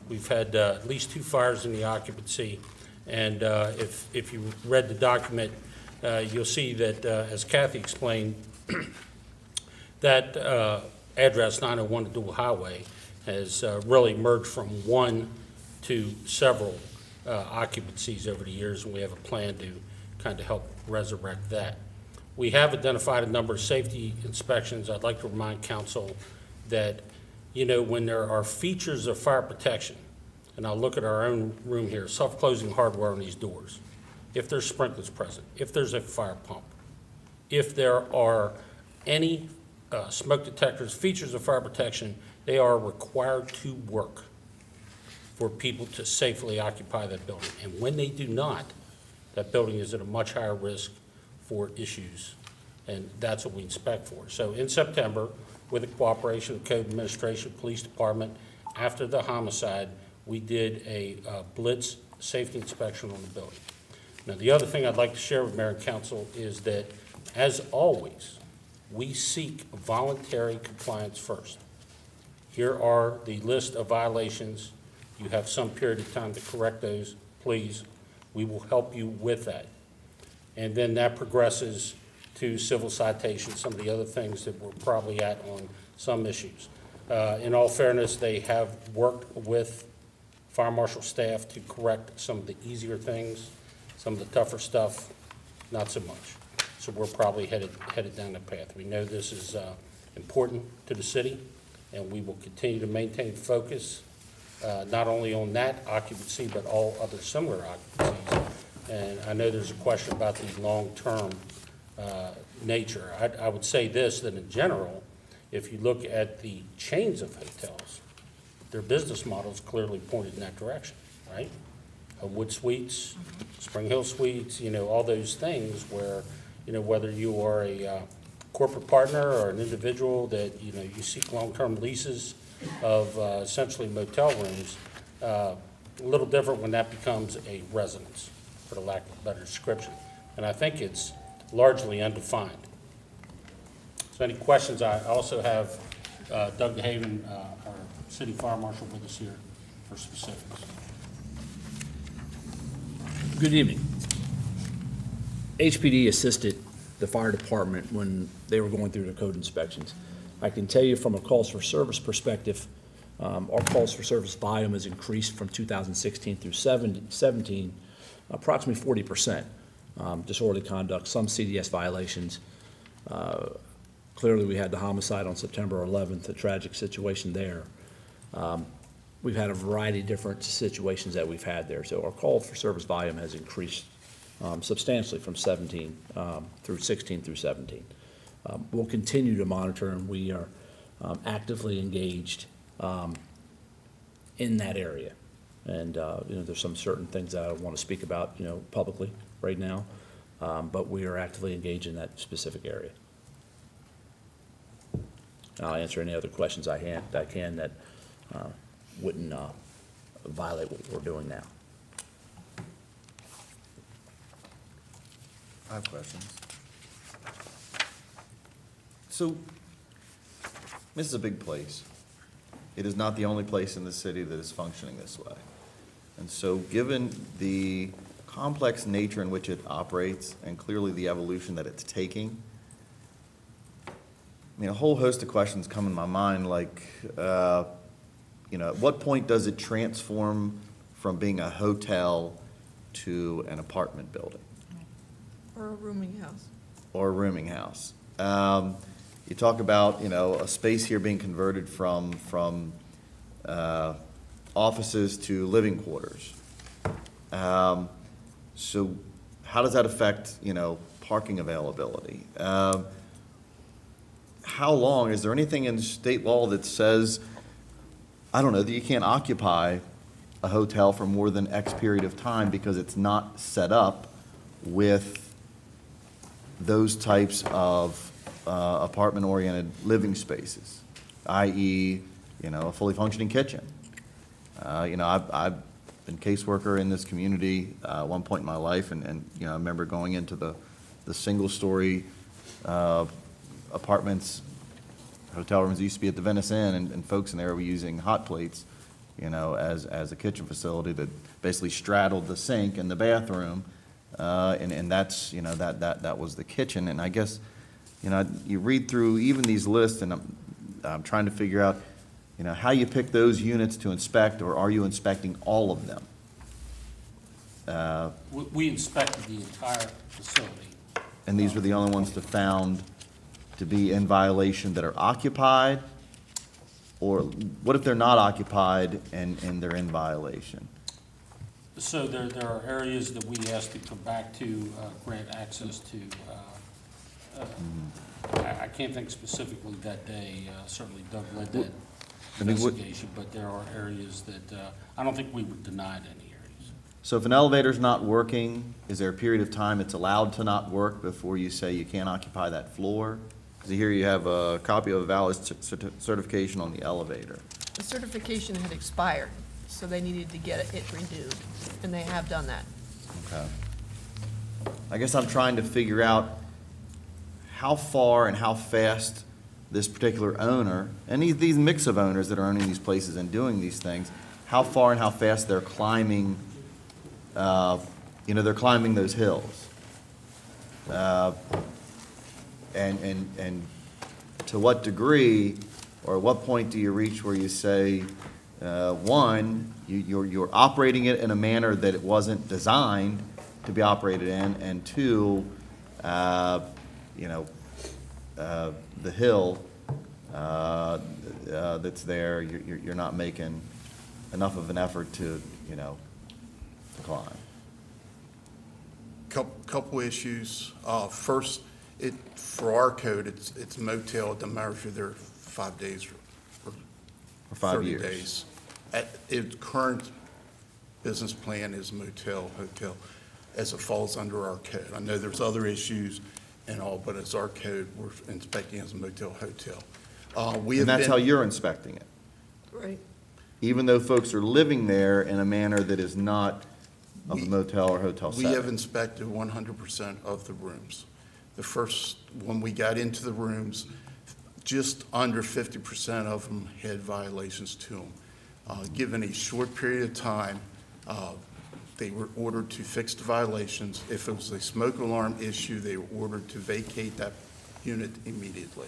We've had at least 2 fires in the occupancy, and if you read the document, you'll see that, as Kathy explained, that address 901 Dual Highway has really merged from 1 to several occupancies over the years, and we have a plan to kind of help resurrect that. We have identified a number of safety inspections. I'd like to remind council that, you know, when there are features of fire protection, and I'll look at our own room here, self-closing hardware on these doors, if there's sprinklers present, if there's a fire pump, if there are any smoke detectors, features of fire protection they are required to work for people to safely occupy that building. And when they do not, that building is at a much higher risk for issues, and that's what we inspect for. So in September, with the cooperation of Code Administration, Police Department, after the homicide, we did a blitz safety inspection on the building. Now, the other thing I'd like to share with Mayor and Council is that, as always, we seek voluntary compliance first. Here are the list of violations. You have some period of time to correct those, please. We will help you with that. And then that progresses to civil citations, some of the other things that we're probably at on some issues. In all fairness, they have worked with fire marshal staff to correct some of the easier things, some of the tougher stuff, not so much. So we're probably headed down that path. We know this is important to the city, and we will continue to maintain focus, not only on that occupancy, but all other similar occupancies. And I know there's a question about the long-term nature. I would say this, that in general, if you look at the chains of hotels, their business models clearly pointed in that direction, right? Wood Suites, Spring Hill Suites, all those things where, whether you are a corporate partner or an individual that, you seek long-term leases of essentially motel rooms, a little different when that becomes a residence, for the lack of a better description. And I think it's largely undefined. So any questions? I also have Doug DeHaven, our city fire marshal, with us here for specifics. Good evening. HPD assisted the fire department when they were going through the code inspections. I can tell you from a calls for service perspective, our calls for service volume has increased from 2016 through 17, approximately 40%. Disorderly conduct, some CDS violations. Clearly, we had the homicide on September 11th, a tragic situation there. We've had a variety of different situations that we've had there. So our call for service volume has increased substantially from 17 through 16 through 17. We'll continue to monitor, and we are actively engaged in that area. And there's some certain things that I want to speak about publicly right now, but we are actively engaged in that specific area. I'll answer any other questions I can that wouldn't violate what we're doing now. I have questions. So, this is a big place. It is not the only place in the city that is functioning this way. And so, given the complex nature in which it operates, and clearly the evolution that it's taking, a whole host of questions come in my mind, like, at what point does it transform from being a hotel to an apartment building? Or a rooming house. Or a rooming house. You talk about, a space here being converted from offices to living quarters. So how does that affect, parking availability? How long, is there anything in state law that says, I don't know, that you can't occupy a hotel for more than X period of time because it's not set up with those types of apartment-oriented living spaces, i.e., a fully functioning kitchen? I've been caseworker in this community at one point in my life, and I remember going into the single-story apartments, hotel rooms used to be at the Venice Inn, and folks in there were using hot plates, as a kitchen facility that basically straddled the sink and the bathroom, and that's, that was the kitchen. And I guess, you read through even these lists, and I'm trying to figure out, how you pick those units to inspect, or are you inspecting all of them? We inspected the entire facility. And these were the only ones that found to be in violation that are occupied? Or what if they're not occupied and they're in violation? So there are areas that we ask to come back to, grant access to. I can't think specifically that day, certainly Doug led that. And it would- investigation, but there are areas that, I don't think we would deny any areas. So if an elevator's not working, is there a period of time it's allowed to not work before you say you can't occupy that floor? Because here you have a copy of a valid certification on the elevator. The certification had expired, so they needed to get it renewed, and they have done that. Okay. I guess I'm trying to figure out how far and how fast this particular owner, and these mix of owners that are owning these places and doing these things, how far and how fast they're climbing, they're climbing those hills. And to what degree, or at what point do you reach where you say, one, you're operating it in a manner that it wasn't designed to be operated in, and two, the hill that's there, you're not making enough of an effort to climb. Couple issues. First, for our code, it's motel. It doesn't matter if you're there 5 days or For 5 30 years. days. Its current business plan is motel, hotel, as it falls under our code. I know there's other issues and all, but as our code, we're inspecting as a motel, hotel. And that's how you're inspecting it, Right. even though folks are living there in a manner that is not of a motel or hotel We have setting. inspected 100% of the rooms. When we got into the rooms, just under 50% of them had violations to them. Given a short period of time, they were ordered to fix the violations. If it was a smoke alarm issue, they were ordered to vacate that unit immediately,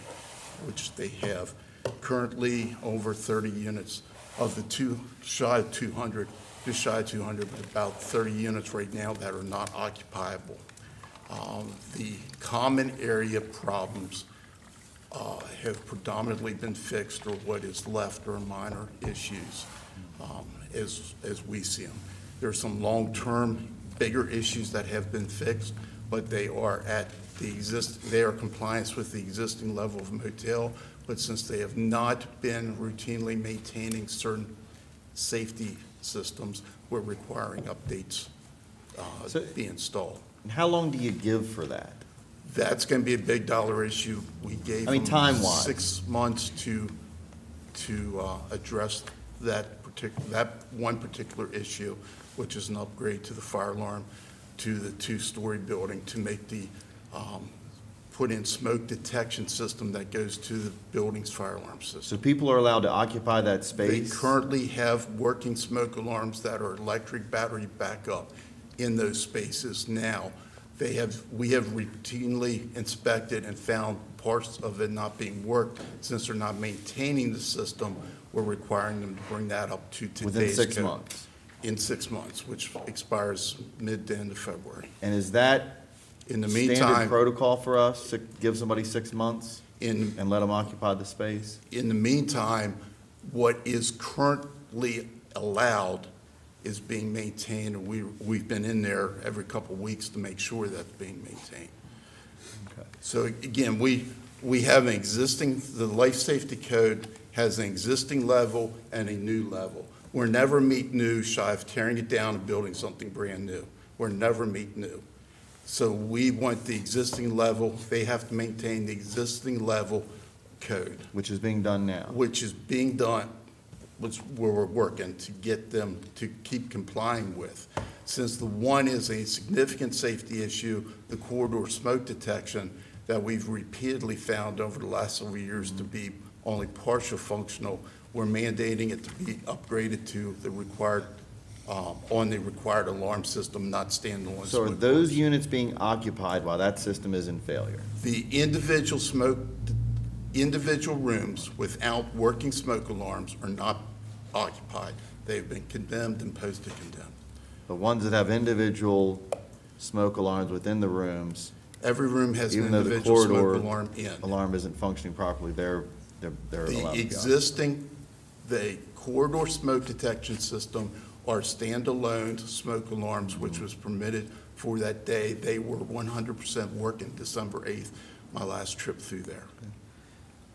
which they have. Currently, over 30 units of the just shy of 200, but about 30 units right now that are not occupiable. The common area problems have predominantly been fixed, or what is left are minor issues, as we see them. There are some long-term, bigger issues that have been fixed, but they are they are compliance with the existing level of motel, but since they have not been routinely maintaining certain safety systems, we're requiring updates be installed. And how long do you give for that? That's going to be a big dollar issue. We gave I mean, them time-wise. 6 months to address that one particular issue, which is an upgrade to the fire alarm to the 2-story building to make put in smoke detection system that goes to the building's fire alarm system. So people are allowed to occupy that They space? currently have working smoke alarms that are electric battery backup in those spaces now. We have routinely inspected and found parts of it not being worked. Since they're not maintaining the system, we're requiring them to bring that up to today's Within 6 code. months? In 6 months, which expires mid to end of February. And is that In the standard meantime, protocol for us, to give somebody 6 months in and let them occupy the space? In the meantime, what is currently allowed is being maintained, and we've been in there every couple of weeks to make sure that's being maintained. Okay. So again, we have an existing, the life safety code has an existing level and a new level. We're never meet new shy of tearing it down and building something brand new. We're never meet new. So we want the existing level, they have to maintain the existing level code, Which is being done now? which is being done, where we're working to get them to keep complying with. Since the one is a significant safety issue, the corridor smoke detection that we've repeatedly found over the last several years to be only partial functional, we're mandating it to be upgraded to the required, on the required alarm system, not standalone. So are smoke those alarms. units being occupied while that system is in failure? The individual rooms without working smoke alarms are not occupied. They've been condemned and posted condemned. The ones that have individual smoke alarms within the rooms, Every room has an even though the individual smoke corridor alarm in. alarm isn't functioning properly, they're allowed to The be existing, the corridor smoke detection system are standalone smoke alarms, which was permitted for that day. They were 100% working December 8th, my last trip through there.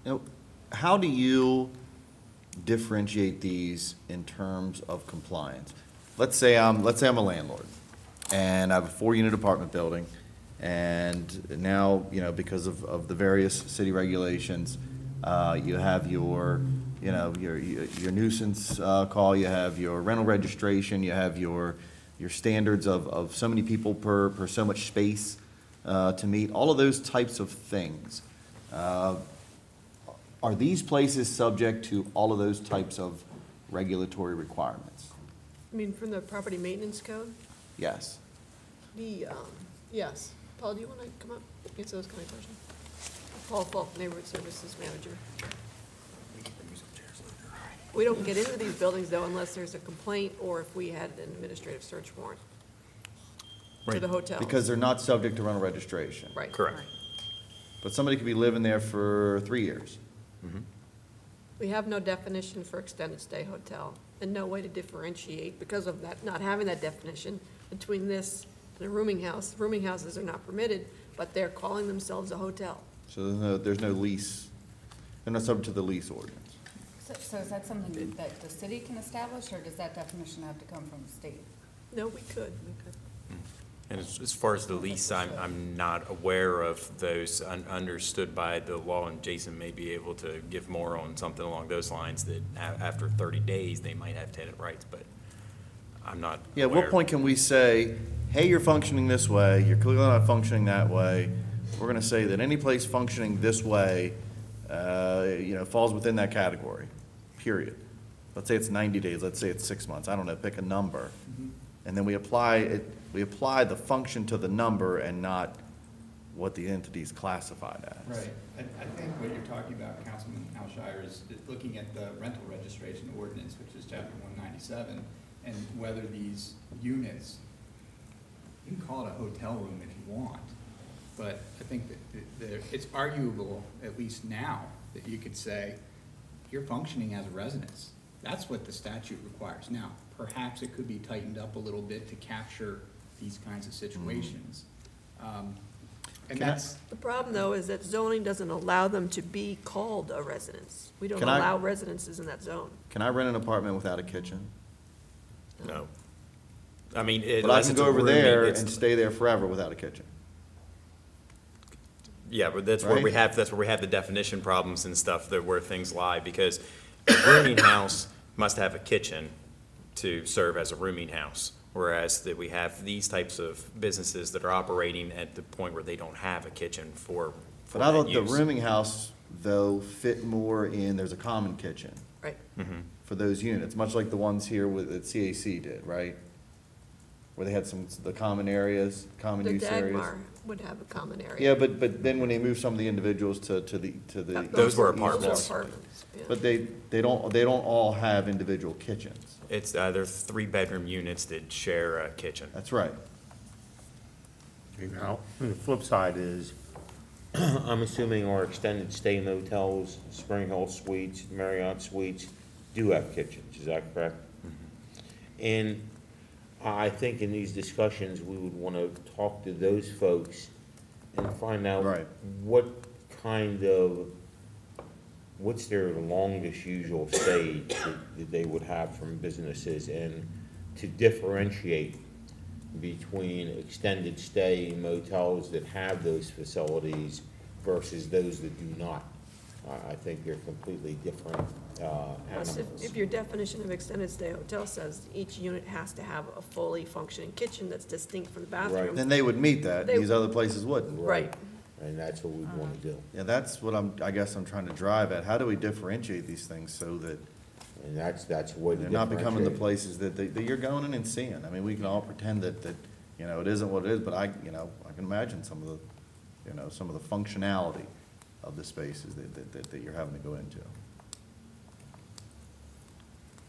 Now, how do you differentiate these in terms of compliance. Let's say I'm a landlord, and I have a 4-unit apartment building, and now, because of the various city regulations, you have your nuisance call, you have your rental registration, you have your standards of so many people per so much space to meet, all of those types of things. Are these places subject to all of those types of regulatory requirements? I mean, from the property maintenance code, Yes. yes. Paul, do you want to come up, answer those kind of questions? Paul Falk, Neighborhood Services Manager. We don't get into these buildings, though, unless there's a complaint or if we had an administrative search warrant to the hotel. Because they're not subject to rental registration. Right. Correct. But somebody could be living there for 3 years. We have no definition for extended stay hotel and no way to differentiate because of that, not having that definition between this and a rooming house. Rooming houses are not permitted, but they're calling themselves a hotel. So there's no lease, they're not subject to the lease ordinance. So is that something that the city can establish, or does that definition have to come from the state? No, we could. And as far as the lease, I'm not aware of those understood by the law, and Jason may be able to give more on something along those lines, that after 30 days, they might have tenant rights, but I'm not Yeah, at aware. what point can we say, hey, you're functioning this way, you're clearly not functioning that way? We're gonna say that any place functioning this way, falls within that category, period. Let's say it's 90 days, let's say it's 6 months, I don't know, pick a number. And then we apply the function to the number and not what the entity's classified as. Right. I think what you're talking about, Councilman Alshire, is looking at the rental registration ordinance, which is chapter 197, and whether these units, you can call it a hotel room if you want, but I think that it's arguable, at least now, that you could say, you're functioning as a residence. That's what the statute requires. Now, perhaps it could be tightened up a little bit to capture these kinds of situations. And that's, The problem, though, is that zoning doesn't allow them to be called a residence. We don't Can I- allow residences in that zone. Can I rent an apartment without a kitchen? No. I mean, But I unless can it's go a over rooming, there it's- and stay there forever without a kitchen. Yeah, but that's where we Right? have the definition problems and stuff, that where things lie, because a rooming house must have a kitchen to serve as a rooming house, whereas that we have these types of businesses that are operating at the point where they don't have a kitchen for But I that thought the use. rooming house, though, fit more in, there's a common kitchen Right. for those units, much like the ones here that CAC did, right? Where they had the common areas, common The use areas. Dagmar would have a common area. Yeah, but then when they moved some of the individuals to the. Those were east apartments. wall. Yeah. But they don't all have individual kitchens. It's, they're 3-bedroom units that share a kitchen. That's right. Now, the flip side is, I'm assuming our extended stay motels, Spring Hill Suites, Marriott Suites, do have kitchens, is that correct? And I think in these discussions, we would want to talk to those folks and find out Right. what's their longest usual stay that they would have from businesses, and to differentiate between extended stay motels that have those facilities versus those that do not. I think they're completely different Plus, animals. if your definition of extended stay hotel says each unit has to have a fully functioning kitchen that's distinct from the bathroom. Then they would meet that, They- these other places wouldn't. Right. And that's what we'd want to do. Yeah, that's what I guess I'm trying to drive at. How do we differentiate these things so that And that's the way to they're not becoming the differentiate. places that you're going in and seeing? I mean, we can all pretend that, it isn't what it is, but I can imagine some of the functionality of the spaces that you're having to go into.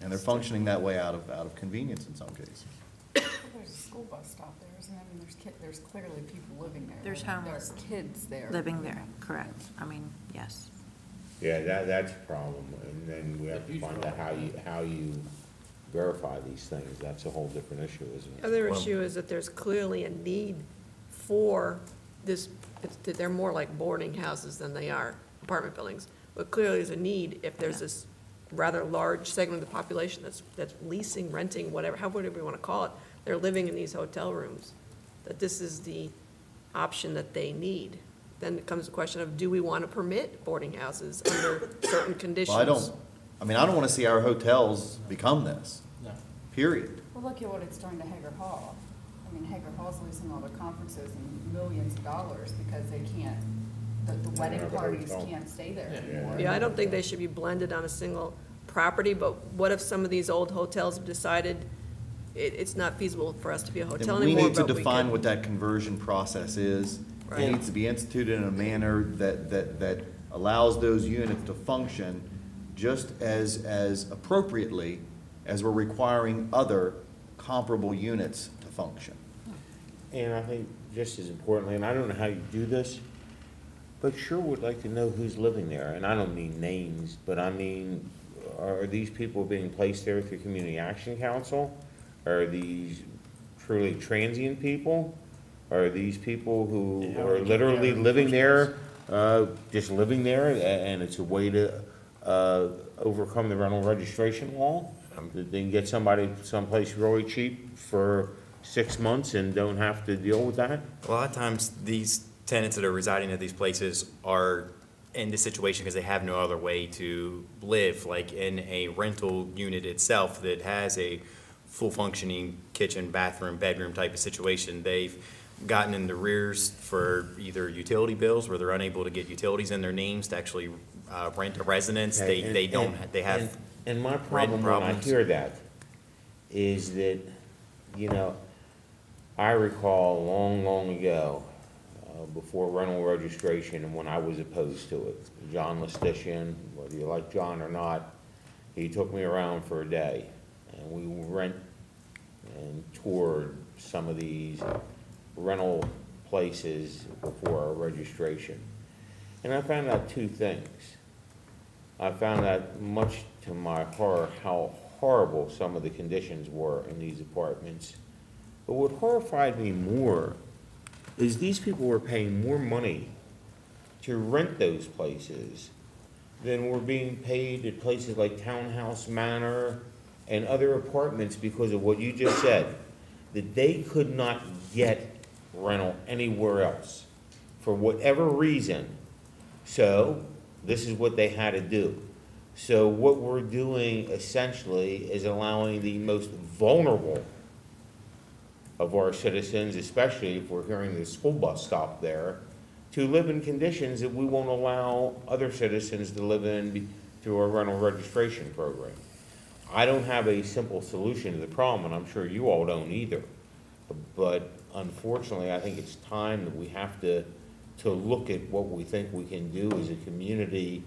And they're functioning that way out of convenience in some cases. There's a school bus stop there, isn't there? I mean, there's clearly people living there. There's homeless. There's kids there. Living there, correct. I mean, yes. Yeah, that's a problem, and then we have to find out how you verify these things. That's a whole different issue, isn't it? Other issue is that there's clearly a need for this, that they're more like boarding houses than they are apartment buildings. But clearly there's a need if there's this rather large segment of the population that's leasing, renting, whatever we want to call it, they're living in these hotel rooms, that this is the option that they need. Then it comes the question of, do we want to permit boarding houses under certain conditions? Well, I don't want to see our hotels become this, No. period. Well, look at what it's doing to Hager Hall. I mean, Hager Hall's losing all the conferences and millions of dollars because they can't, the wedding parties can't stay there anymore. Yeah, I don't think they should be blended on a single property, but what if some of these old hotels have decided it's not feasible for us to be a hotel Then we anymore, need to but we define can. what that conversion process is. It Right. needs to be instituted in a manner that allows those units to function just as appropriately as we're requiring other comparable units to function. And I think just as importantly, and I don't know how you do this, but sure would like to know who's living there. And I don't mean names, but I mean, are these people being placed there through Community Action Council? Are these truly transient people? Are these people who are literally living there, just living there, and it's a way to overcome the rental registration law? That they can get somebody someplace really cheap for 6 months and don't have to deal with that? A lot of times, these tenants that are residing at these places are in this situation because they have no other way to live, like in a rental unit itself that has a full functioning kitchen, bathroom, bedroom type of situation. They've gotten in the rears for either utility bills where they're unable to get utilities in their names to actually rent a residence. They have. And my problem when I hear that is that, you know, I recall long ago, before rental registration and when I was opposed to it, John Lestitian, whether you like John or not, he took me around for a day and we went and toured some of these rental places before our registration. And I found out two things. I found out, much to my horror, how horrible some of the conditions were in these apartments. But what horrified me more is these people were paying more money to rent those places than were being paid at places like Townhouse Manor and other apartments because of what you just said, that they could not get rental anywhere else for whatever reason. So this is what they had to do. So what we're doing essentially is allowing the most vulnerable of our citizens, especially if we're hearing the school bus stop there, to live in conditions that we won't allow other citizens to live in through our rental registration program. I don't have a simple solution to the problem, and I'm sure you all don't either. But unfortunately, I think it's time that we have to look at what we think we can do as a community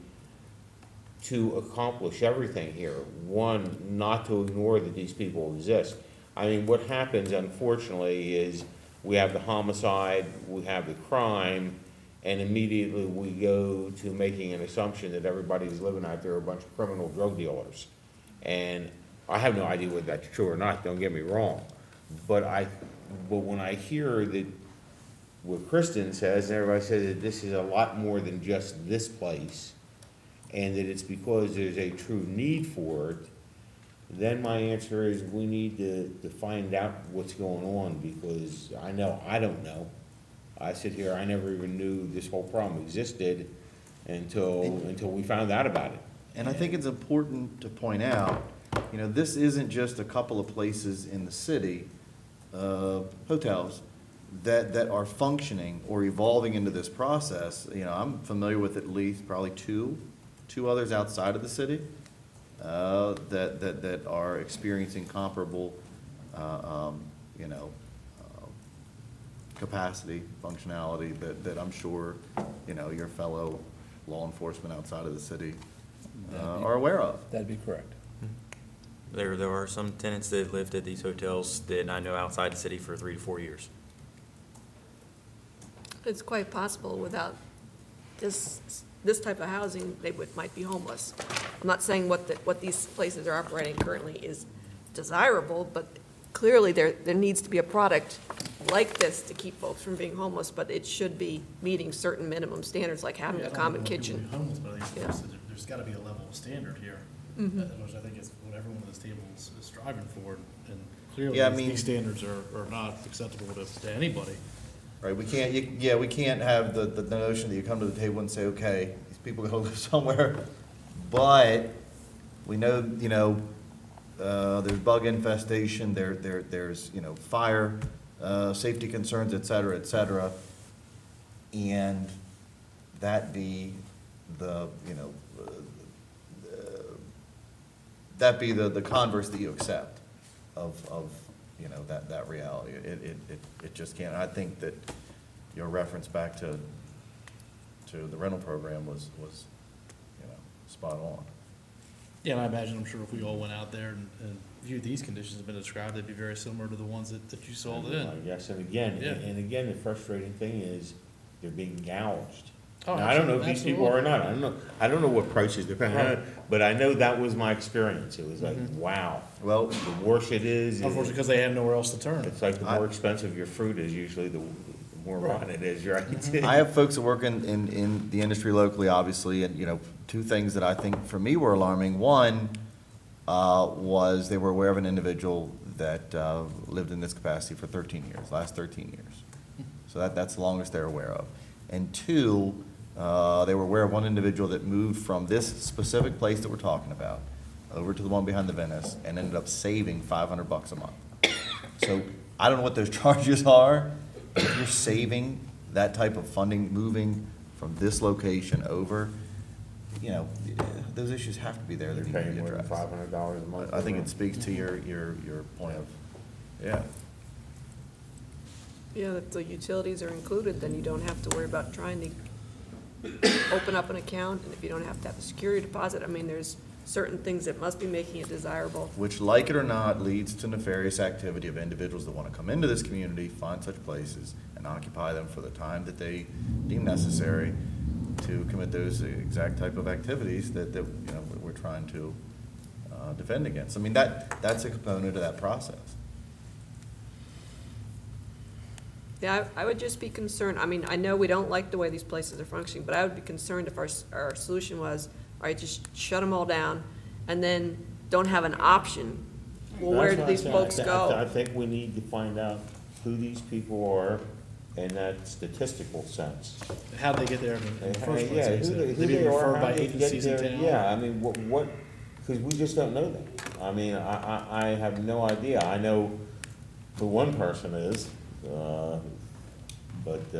to accomplish everything here. One, not to ignore that these people exist. I mean, what happens, unfortunately, is we have the homicide, we have the crime, and immediately we go to making an assumption that everybody who's living out there are a bunch of criminal drug dealers. And I have no idea whether that's true or not, don't get me wrong. But when I hear that what Kristen says, and everybody says that this is a lot more than just this place, and that it's because there's a true need for it, then my answer is we need to find out what's going on, because I know I don't know. I sit here, I never even knew this whole problem existed until we found out about it. And I think it's important to point out, you know, this isn't just a couple of places in the city, hotels, that are functioning or evolving into this process. You know, I'm familiar with at least probably two others outside of the city that are experiencing comparable, you know, capacity, functionality that I'm sure, you know, your fellow law enforcement outside of the city are aware of. That'd be correct. There are some tenants that lived at these hotels that I know outside the city for 3 to 4 years. It's quite possible without this type of housing, they might be homeless. I'm not saying what these places are operating currently is desirable, but clearly there needs to be a product like this to keep folks from being homeless, but it should be meeting certain minimum standards, like having a common kitchen. Homeless, but I think Yeah. there's got to be a level of standard here. which I think is what every one of those tables is striving for, and clearly Yeah, I these mean- standards are not acceptable to anybody. Right, we can't, we can't have the notion that you come to the table and say, okay, these people gotta live somewhere, but we know, there's bug infestation, there's, fire, safety concerns, et cetera, and that be the, that be the converse that you accept of, that reality. It just can't. I think that your reference back to the rental program was, spot on. Yeah, and I imagine, I'm sure if we all went out there and viewed these conditions that have been described, they'd be very similar to the ones that you saw then. Yes, and again, Yeah. the frustrating thing is they're being gouged. Oh, Now, I don't know if these people are or not, I don't know what prices they're paying, Right. but I know that was my experience. It was like, wow. Well, The worse it is. Unfortunately, because they have nowhere else to turn. It's like the more expensive your fruit is, usually the more rotten it is, right? I have folks that work in the industry locally, obviously, and, two things that I think for me were alarming. One, was they were aware of an individual that, lived in this capacity for 13 years, last 13 years. So that's the longest they're aware of. And two, they were aware of one individual that moved from this specific place that we're talking about over to the one behind the Venice and ended up saving $500 a month. So I don't know what those charges are, but if you're saving that type of funding, moving from this location over, those issues have to be there. They're You're going to paying be more than addressed. $500 a month. I think it speaks to your point of, yeah. Yeah, if the utilities are included, then you don't have to worry about trying to open up an account, and if you don't have to have a security deposit, I mean, there's certain things that must be making it desirable. Which, like it or not, leads to nefarious activity of individuals that want to come into this community, find such places, and occupy them for the time that they deem necessary to commit those exact type of activities that we're trying to defend against. I mean, that's a component of that process. Yeah, I would just be concerned, I mean, I know we don't like the way these places are functioning, but I would be concerned if our solution was, all right, just shut them all down, and then don't have an option. Well, where do these folks I go? think we need to find out who these people are in that statistical sense. How'd they get there in the first place? Yeah, like you who said? they They be are, referred how by they get agencies in there. town? Yeah, I mean, what, because we just don't know that. I mean, I have no idea. I know who one person is, but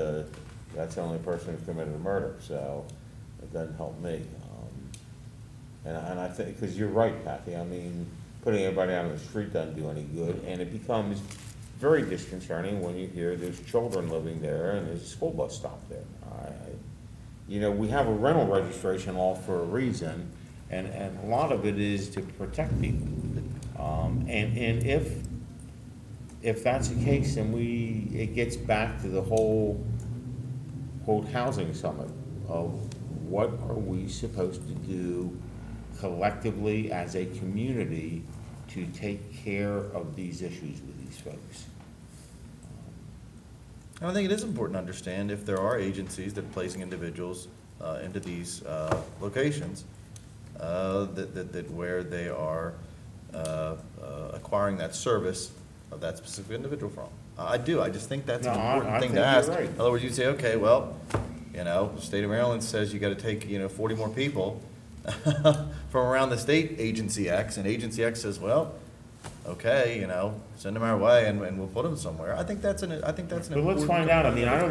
that's the only person who committed a murder, so it doesn't help me. And I think, because you're right, Kathy, I mean, putting everybody out on the street doesn't do any good, and it becomes very disconcerting when you hear there's children living there and there's a school bus stop there. We have a rental registration law for a reason, and a lot of it is to protect people. And if that's the case, then it gets back to the whole housing summit of what are we supposed to do collectively as a community to take care of these issues with these folks. I think it is important to understand if there are agencies that are placing individuals into these locations, that where they are acquiring that service of that specific individual from. I just think that's an important thing to ask. Right. In other words, you'd say, okay, well, the state of Maryland says you gotta take, 40 more people from around the state agency X, and agency X says, well, okay, send them our way and we'll put them somewhere. I think that's an important. But let's find out, I mean, I don't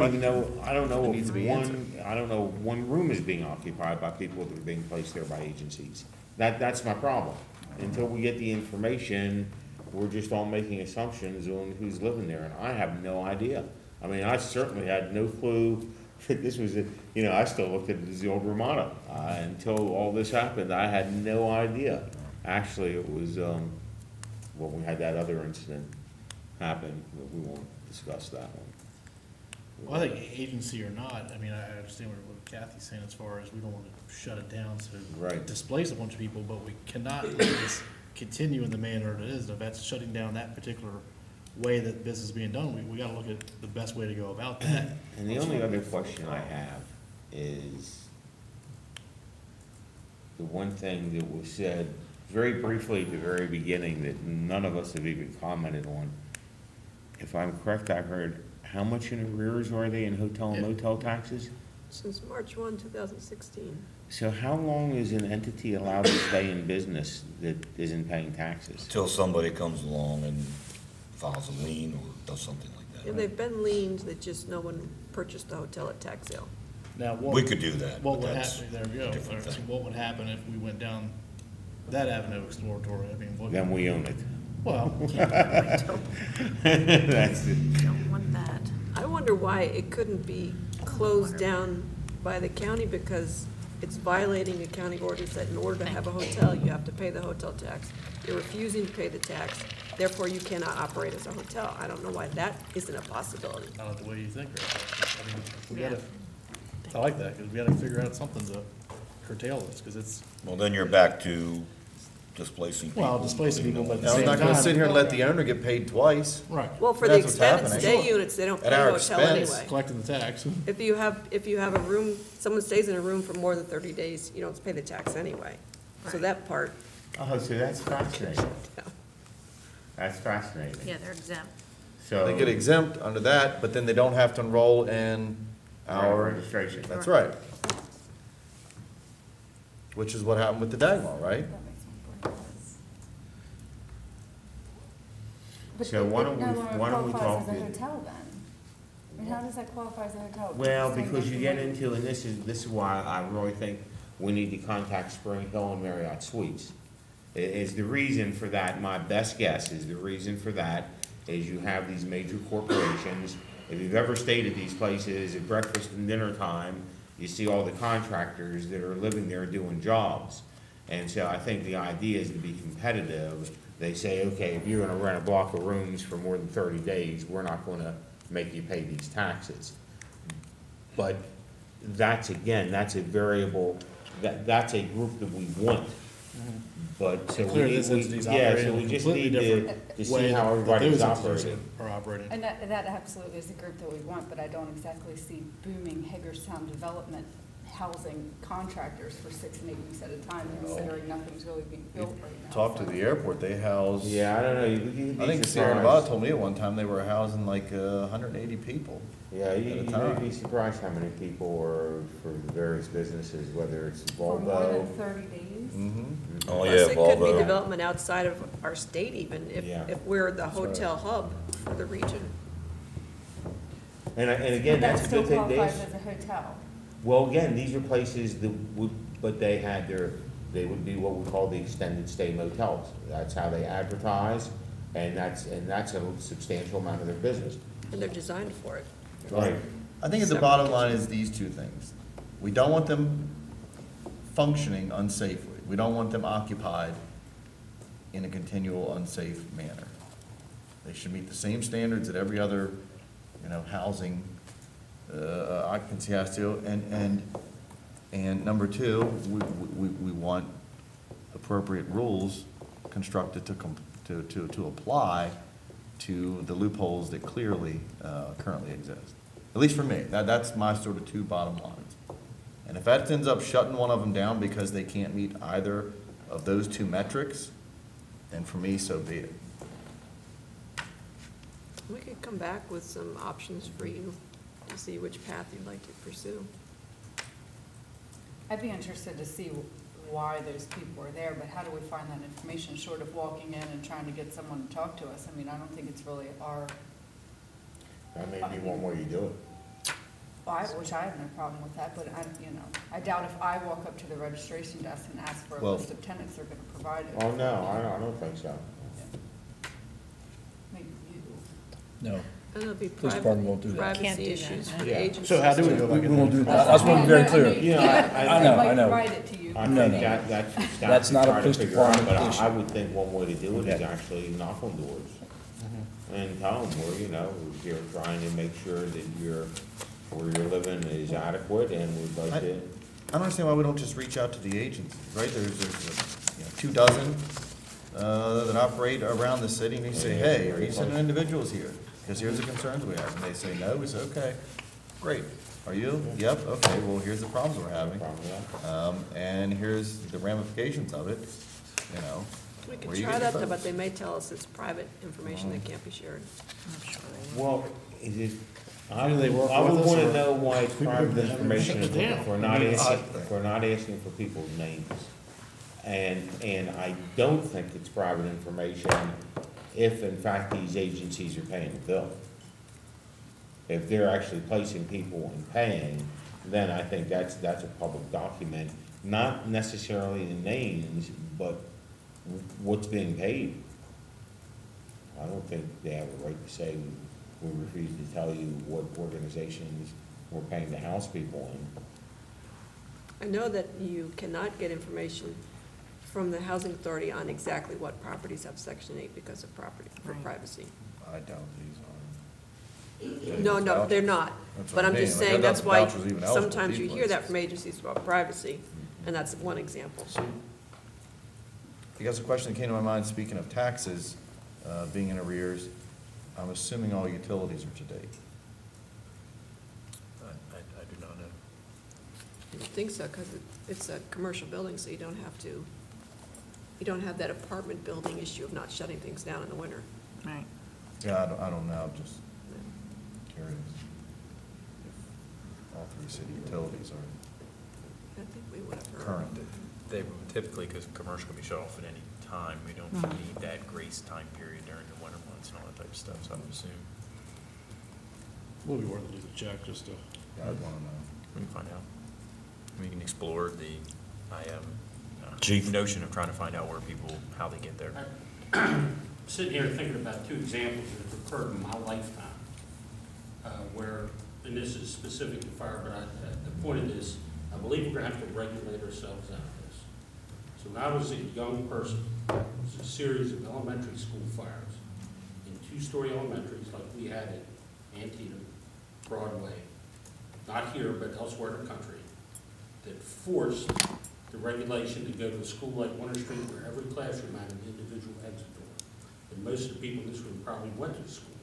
know It needs to be if I don't know if one room is being occupied by people that are being placed there by agencies. That's my problem. Until we get the information, we're just all making assumptions on who's living there, and I have no idea. I mean, I certainly had no clue that this was, I still looked at it as the old Ramada. Until all this happened, I had no idea. Actually, it was, when we had that other incident happen, but we won't discuss that one. Well, I think agency or not, I mean, I understand what Kathy's saying as far as we don't want to shut it down so Right. it displace a bunch of people, but we cannot let this continue in the manner it is. If that's shutting down that particular way that business is being done, we gotta look at the best way to go about that. And the only other question I have is, the one thing that was said very briefly at the very beginning that none of us have even commented on. If I'm correct, I heard, how much in arrears are they in hotel and motel taxes? Since March 1, 2016. So how long is an entity allowed to stay in business that isn't paying taxes? Until somebody comes along and files a lien or does something like And that. they've been liens, that just no one purchased the hotel at tax sale. Now, We could do that, What but would that's happen, there we a go. different So thing. what would happen if we went down that avenue exploratory? I mean, what? Then we own it. Well, That's it. Don't want that. I wonder why it couldn't be closed down by the county, because it's violating a county ordinance that in order to have a hotel, you have to pay the hotel tax. You're refusing to pay the tax, therefore you cannot operate as a hotel. I don't know why that isn't a possibility. not the way you think, right? I mean, we gotta, I like that, because we gotta figure out something to curtail this, because it's, Well, then you're back to displacing people. well, displacing people, but at the Now, I'm same not gonna sit here and time. let the owner get paid twice. Right, Well, for the That's what's extended happening. stay Sure. units, they don't pay At our hotel expense. anyway. collecting the tax. If you have a room, someone stays in a room for more than 30 days, you don't pay the tax anyway. So Right. that part, Oh, so that's fascinating. That's fascinating. Yeah, they're exempt. So. They get exempt under that, but then they don't have to enroll in Our our, registration. that's right. Which is what happened with the Dagmar, right? That makes me bored. But So it why don't no we- longer why don't we qualifies talk as a to- hotel then? I mean, how does that qualify as a hotel? Well, Just saying because that you the get way- into, and this is why I really think we need to contact Spring Hill and Marriott Suites. Is the reason for that, my best guess is the reason for that is you have these major corporations. If you've ever stayed at these places at breakfast and dinner time, you see all the contractors that are living there doing jobs. And so I think the idea is to be competitive. They say, okay, if you're gonna rent a block of rooms for more than 30 days, we're not gonna make you pay these taxes. But that's, again, that's a variable, that's a group that we want. But, so we Clearly, need, this entity's yeah, operating so in we a just completely need to different see way how that everybody's those entities operating. Uh, are operating. And that absolutely is the group that we want, but I don't exactly see booming Hagerstown development housing contractors for 6 and 8 weeks at a time, considering nothing's really being built right now. Talk to so- the airport, they house. Yeah, I don't know, you'd be I think Sierra surprised. Nevada told me at one time they were housing like 180 people. Yeah, you at a may time. be surprised how many people are for various businesses, whether it's For more than Volvo. 30 days? Mm-hmm. Oh, yeah, plus it could be Volvo. development outside of our state even, Yeah. if we're the hotel hub for the region. And But again, that that's the still thing, qualifies Dave. as a hotel. Well, again, these are places that would, but they had they would be what we call the extended stay motels. That's how they advertise, and that's a substantial amount of their business. And they're designed for it. Right. I think the bottom line is these two things. We don't want them functioning unsafely. We don't want them occupied in a continual unsafe manner. They should meet the same standards that every other, housing occupancy has to. And number two, we want appropriate rules constructed to apply to the loopholes that clearly currently exist. At least for me, that's my sort of two bottom lines. And if that ends up shutting one of them down because they can't meet either of those two metrics, then for me, so be it. We could come back with some options for you to see which path you'd like to pursue. I'd be interested to see why those people are there, but how do we find that information, short of walking in and trying to get someone to talk to us? I mean, I don't think it's really our, That may be one way you do it. which I have no problem with that, but I doubt if I walk up to the registration desk and ask for a Well- list of tenants, they're gonna provide it. Oh, no, I don't think so. Maybe you. No. And there'll be Police department won't do that. Can't privacy do issues that. for the Yeah. agencies. So how do we go back We in won't there? do that. That's what I'm very clear. You know, I know, I know. They might provide it to you. I No, think no. that's for staff That's to not a try to police figure out, department but issue. I would think one way to do it is Okay. actually knock on doors. And tell them we're trying to make sure that where you're living is adequate and we'd like to. I don't understand why we don't just reach out to the agencies, right? There's 2 dozen that operate around the city, and you say, hey, are you sending individuals here? Because here's the concerns we have, and they say no, we say, okay, great. Are you? Yep, okay, well, here's the problems we're having, and here's the ramifications of it. you know. We could Where you try get your that, though, but votes. they may tell us it's private information that can't be shared. Well, is it, I Do they would, work I would with us, wanna or- know why it's private Yeah. information if we're not I mean, asking, if we're not asking for people's names. And I don't think it's private information if in fact these agencies are paying the bill. If they're actually placing people and paying, then I think that's a public document, not necessarily the names, but what's being paid. I don't think they have a right to say, we refuse to tell you what organizations we're paying the house people in. I know that you cannot get information from the housing authority on exactly what properties have Section 8 because of property, for privacy. I doubt these are. No, they're not. That's what But I I'm mean, just like, I saying, doubt that's the why voucher's even eligible sometimes at you these hear that places. from agencies about privacy, and that's one example. I guess a question that came to my mind, speaking of taxes, being in arrears, I'm assuming all utilities are to date. I do not know. I don't think so, because it's a commercial building, so you don't have that apartment building issue of not shutting things down in the winter. Right. Yeah, I don't know, I'm just curious. If all three city utilities are I think we would have heard. current. They typically, because commercial can be shut off at any time, we don't need that grace time period during the winter months and all that type of stuff, so I would assume. Will be worth it to check, just to. Yeah, I'd wanna know. We can find out. We can explore the, Chief. notion of trying to find out where people, how they get there. Sitting here thinking about two examples that have occurred in my lifetime, where, and this is specific to fire, but the point of this, I believe we're gonna have to regulate ourselves out of this. So when I was a young person, there was a series of elementary school fires in two-story elementaries like we had at Antietam, Broadway, not here, but elsewhere in the country, that forced the regulation to go to a school like Winter Street where every classroom had an individual exit door. And most of the people in this room probably went to the school,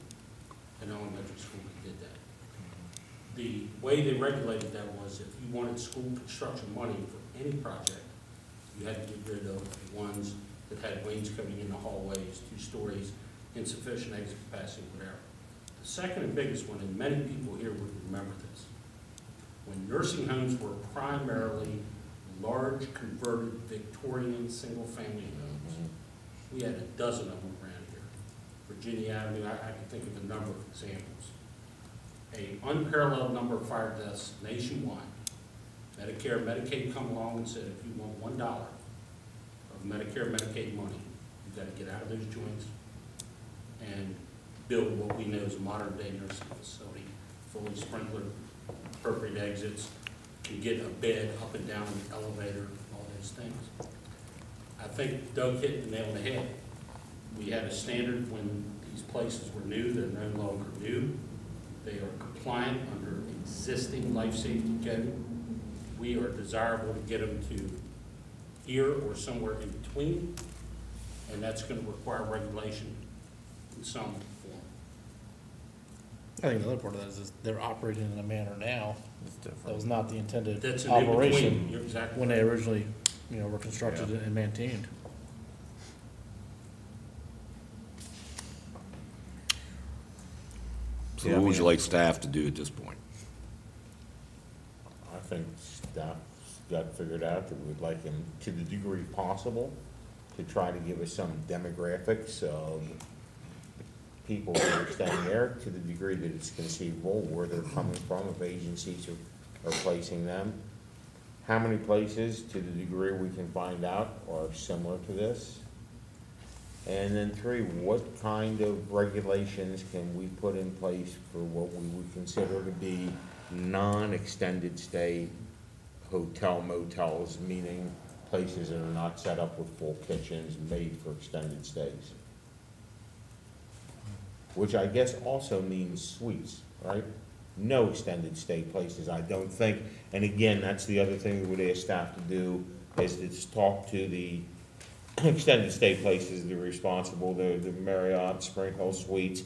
an elementary school that did that. The way they regulated that was if you wanted school construction money for any project, you had to get rid of the ones that had wainscoting in the hallways, 2 stories, insufficient exit capacity, whatever. The second and biggest one, and many people here would remember this, when nursing homes were primarily large converted Victorian single-family homes, we had a dozen of them around here. Virginia Avenue, I can think of a number of examples. A unparalleled number of fire deaths nationwide. Medicare, Medicaid come along and said, if you want $1 of Medicare, Medicaid money, you've got to get out of those joints and build what we know as a modern-day nursing facility, fully sprinklered, appropriate exits, can get a bed up and down the elevator, all those things. I think Doug hit the nail on the head. We had a standard when these places were new, they're no longer new. They are compliant under existing life safety code. We are desirable to get them to here or somewhere in between, and that's going to require regulation in some form. I think the other part of that is they're operating in a manner now that was not the intended That's an in-between. operation You're exactly when they right. originally, were constructed and maintained. So what would you like staff to do at this point? I think staff's got figured out that we'd like him, to the degree possible, to try to give us some demographics of people who are staying there, to the degree that it's conceivable, where they're coming from, if agencies are placing them. How many places, to the degree we can find out, are similar to this? And then 3, what kind of regulations can we put in place for what we would consider to be non-extended stay hotel motels, meaning places that are not set up with full kitchens made for extended stays? Which I guess also means suites, right? No extended stay places, I don't think. And again, that's the other thing we would ask staff to do, is to talk to the extended stay places that are responsible, the Marriott, Spring Hill Suites,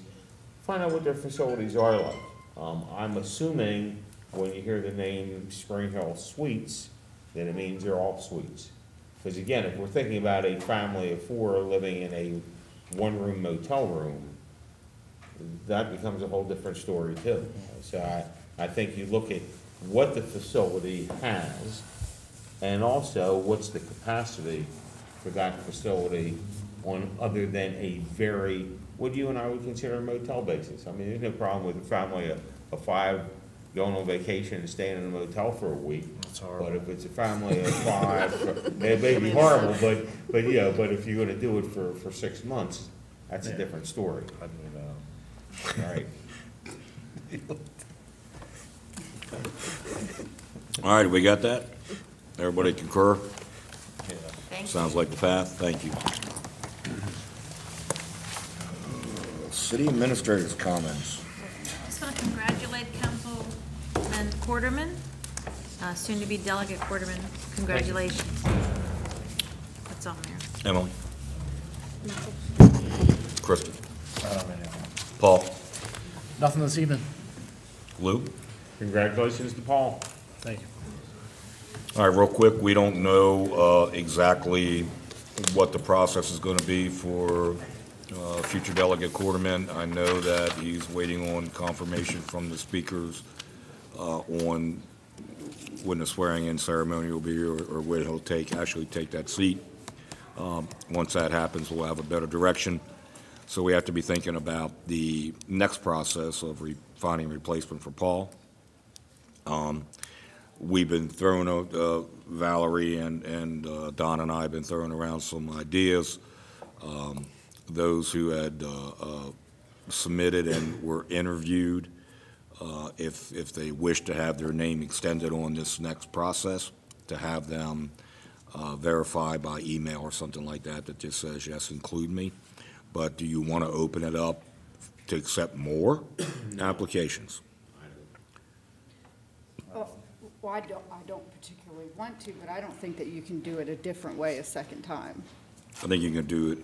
find out what their facilities are like. I'm assuming when you hear the name Spring Hill Suites, then it means they're all suites. Because again, if we're thinking about a family of 4 living in a one-room motel room, that becomes a whole different story too. So I think you look at what the facility has, and also what's the capacity for that facility on, other than a very, what you and I would consider a motel basis. I mean, there's no problem with a family of 5 going on vacation and staying in a motel for a week. That's horrible. But if it's a family of 5, it may be horrible, but you know, but if you're gonna do it for 6 months, that's a different story. All right. All right, we got that? Everybody concur? Thank you. Sounds like the path, thank you. City administrators' comments. Just want to congratulate Councilman Quarterman, soon-to-be Delegate Quarterman. Congratulations. That's all, Mayor. Emily? Kristen? Paul? Nothing this evening. Lou? Congratulations to Paul. Thank you. All right, real quick, we don't know exactly what the process is going to be for future Delegate Quarterman. I know that he's waiting on confirmation from the speakers on when the swearing-in ceremony will be, or when he'll actually take that seat. Once that happens, we'll have a better direction. So we have to be thinking about the next process of finding a replacement for Paul. We've been throwing out, Valerie and Don and I have been throwing around some ideas. Those who had submitted and were interviewed, if they wish to have their name extended on this next process, to have them verify by email or something like that that just says, yes, include me. But do you want to open it up to accept more applications? Well, I don't particularly want to, but I don't think that you can do it a different way a second time. I think you can do it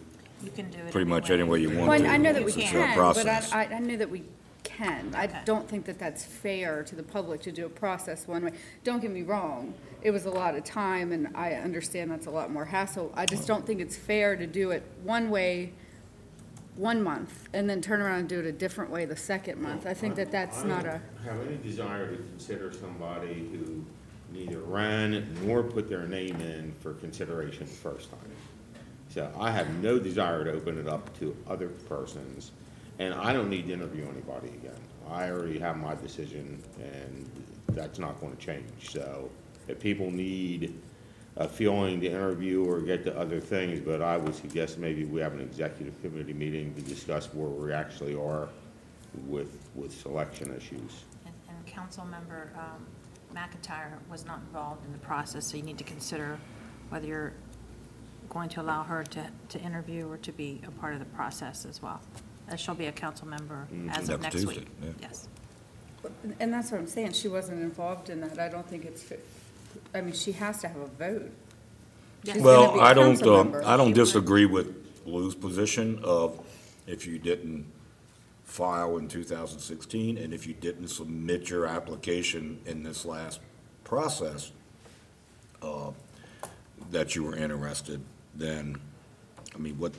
You can do it pretty much any way you want Well, to. I know that we It's a can, but process. I know that we can. I Okay. don't think that that's fair to the public to do a process one way. Don't get me wrong, it was a lot of time, and I understand that's a lot more hassle. I just don't think it's fair to do it one way 1 month, and then turn around and do it a different way the second month. I think that that's not a, I don't have any desire to consider somebody who neither ran nor put their name in for consideration the first time. So I have no desire to open it up to other persons, and I don't need to interview anybody again. I already have my decision, and that's not going to change. So if people need a feeling to interview or get to other things, but I would suggest maybe we have an executive committee meeting to discuss where we actually are with selection issues. And Councilmember McIntyre was not involved in the process, so you need to consider whether you're going to allow her to interview or to be a part of the process as well. She'll be a council member as of next week. Yeah. Yes. and that's what I'm saying, she wasn't involved in that. I don't think it's fit. I mean, she has to have a vote. She's gonna be Well, a I council member. don't disagree with Lou's position of if you didn't file in 2016, and if you didn't submit your application in this last process, that you were interested, then, I mean, what,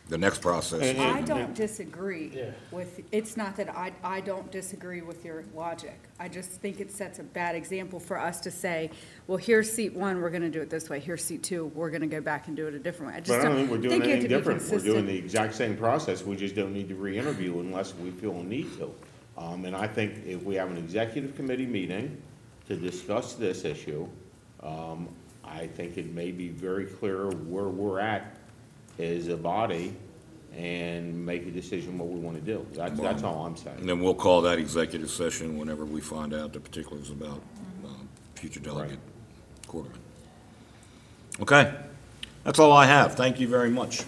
the next process. I don't disagree Yeah. with, it's not that I don't disagree with your logic. I just think it sets a bad example for us to say, well, here's seat 1, we're gonna do it this way, here's seat 2, we're gonna go back and do it a different way. I But just I don't think we're doing think you have anything to be different. We're doing consistent. the exact same process. We just don't need to re-interview unless we feel a need to. And I think if we have an executive committee meeting to discuss this issue, I think it may be very clear where we're at as a body and make a decision what we want to do. That's all I'm saying. And then we'll call that executive session whenever we find out the particulars about future delegate Quarterman. Okay, that's all I have. Thank you very much.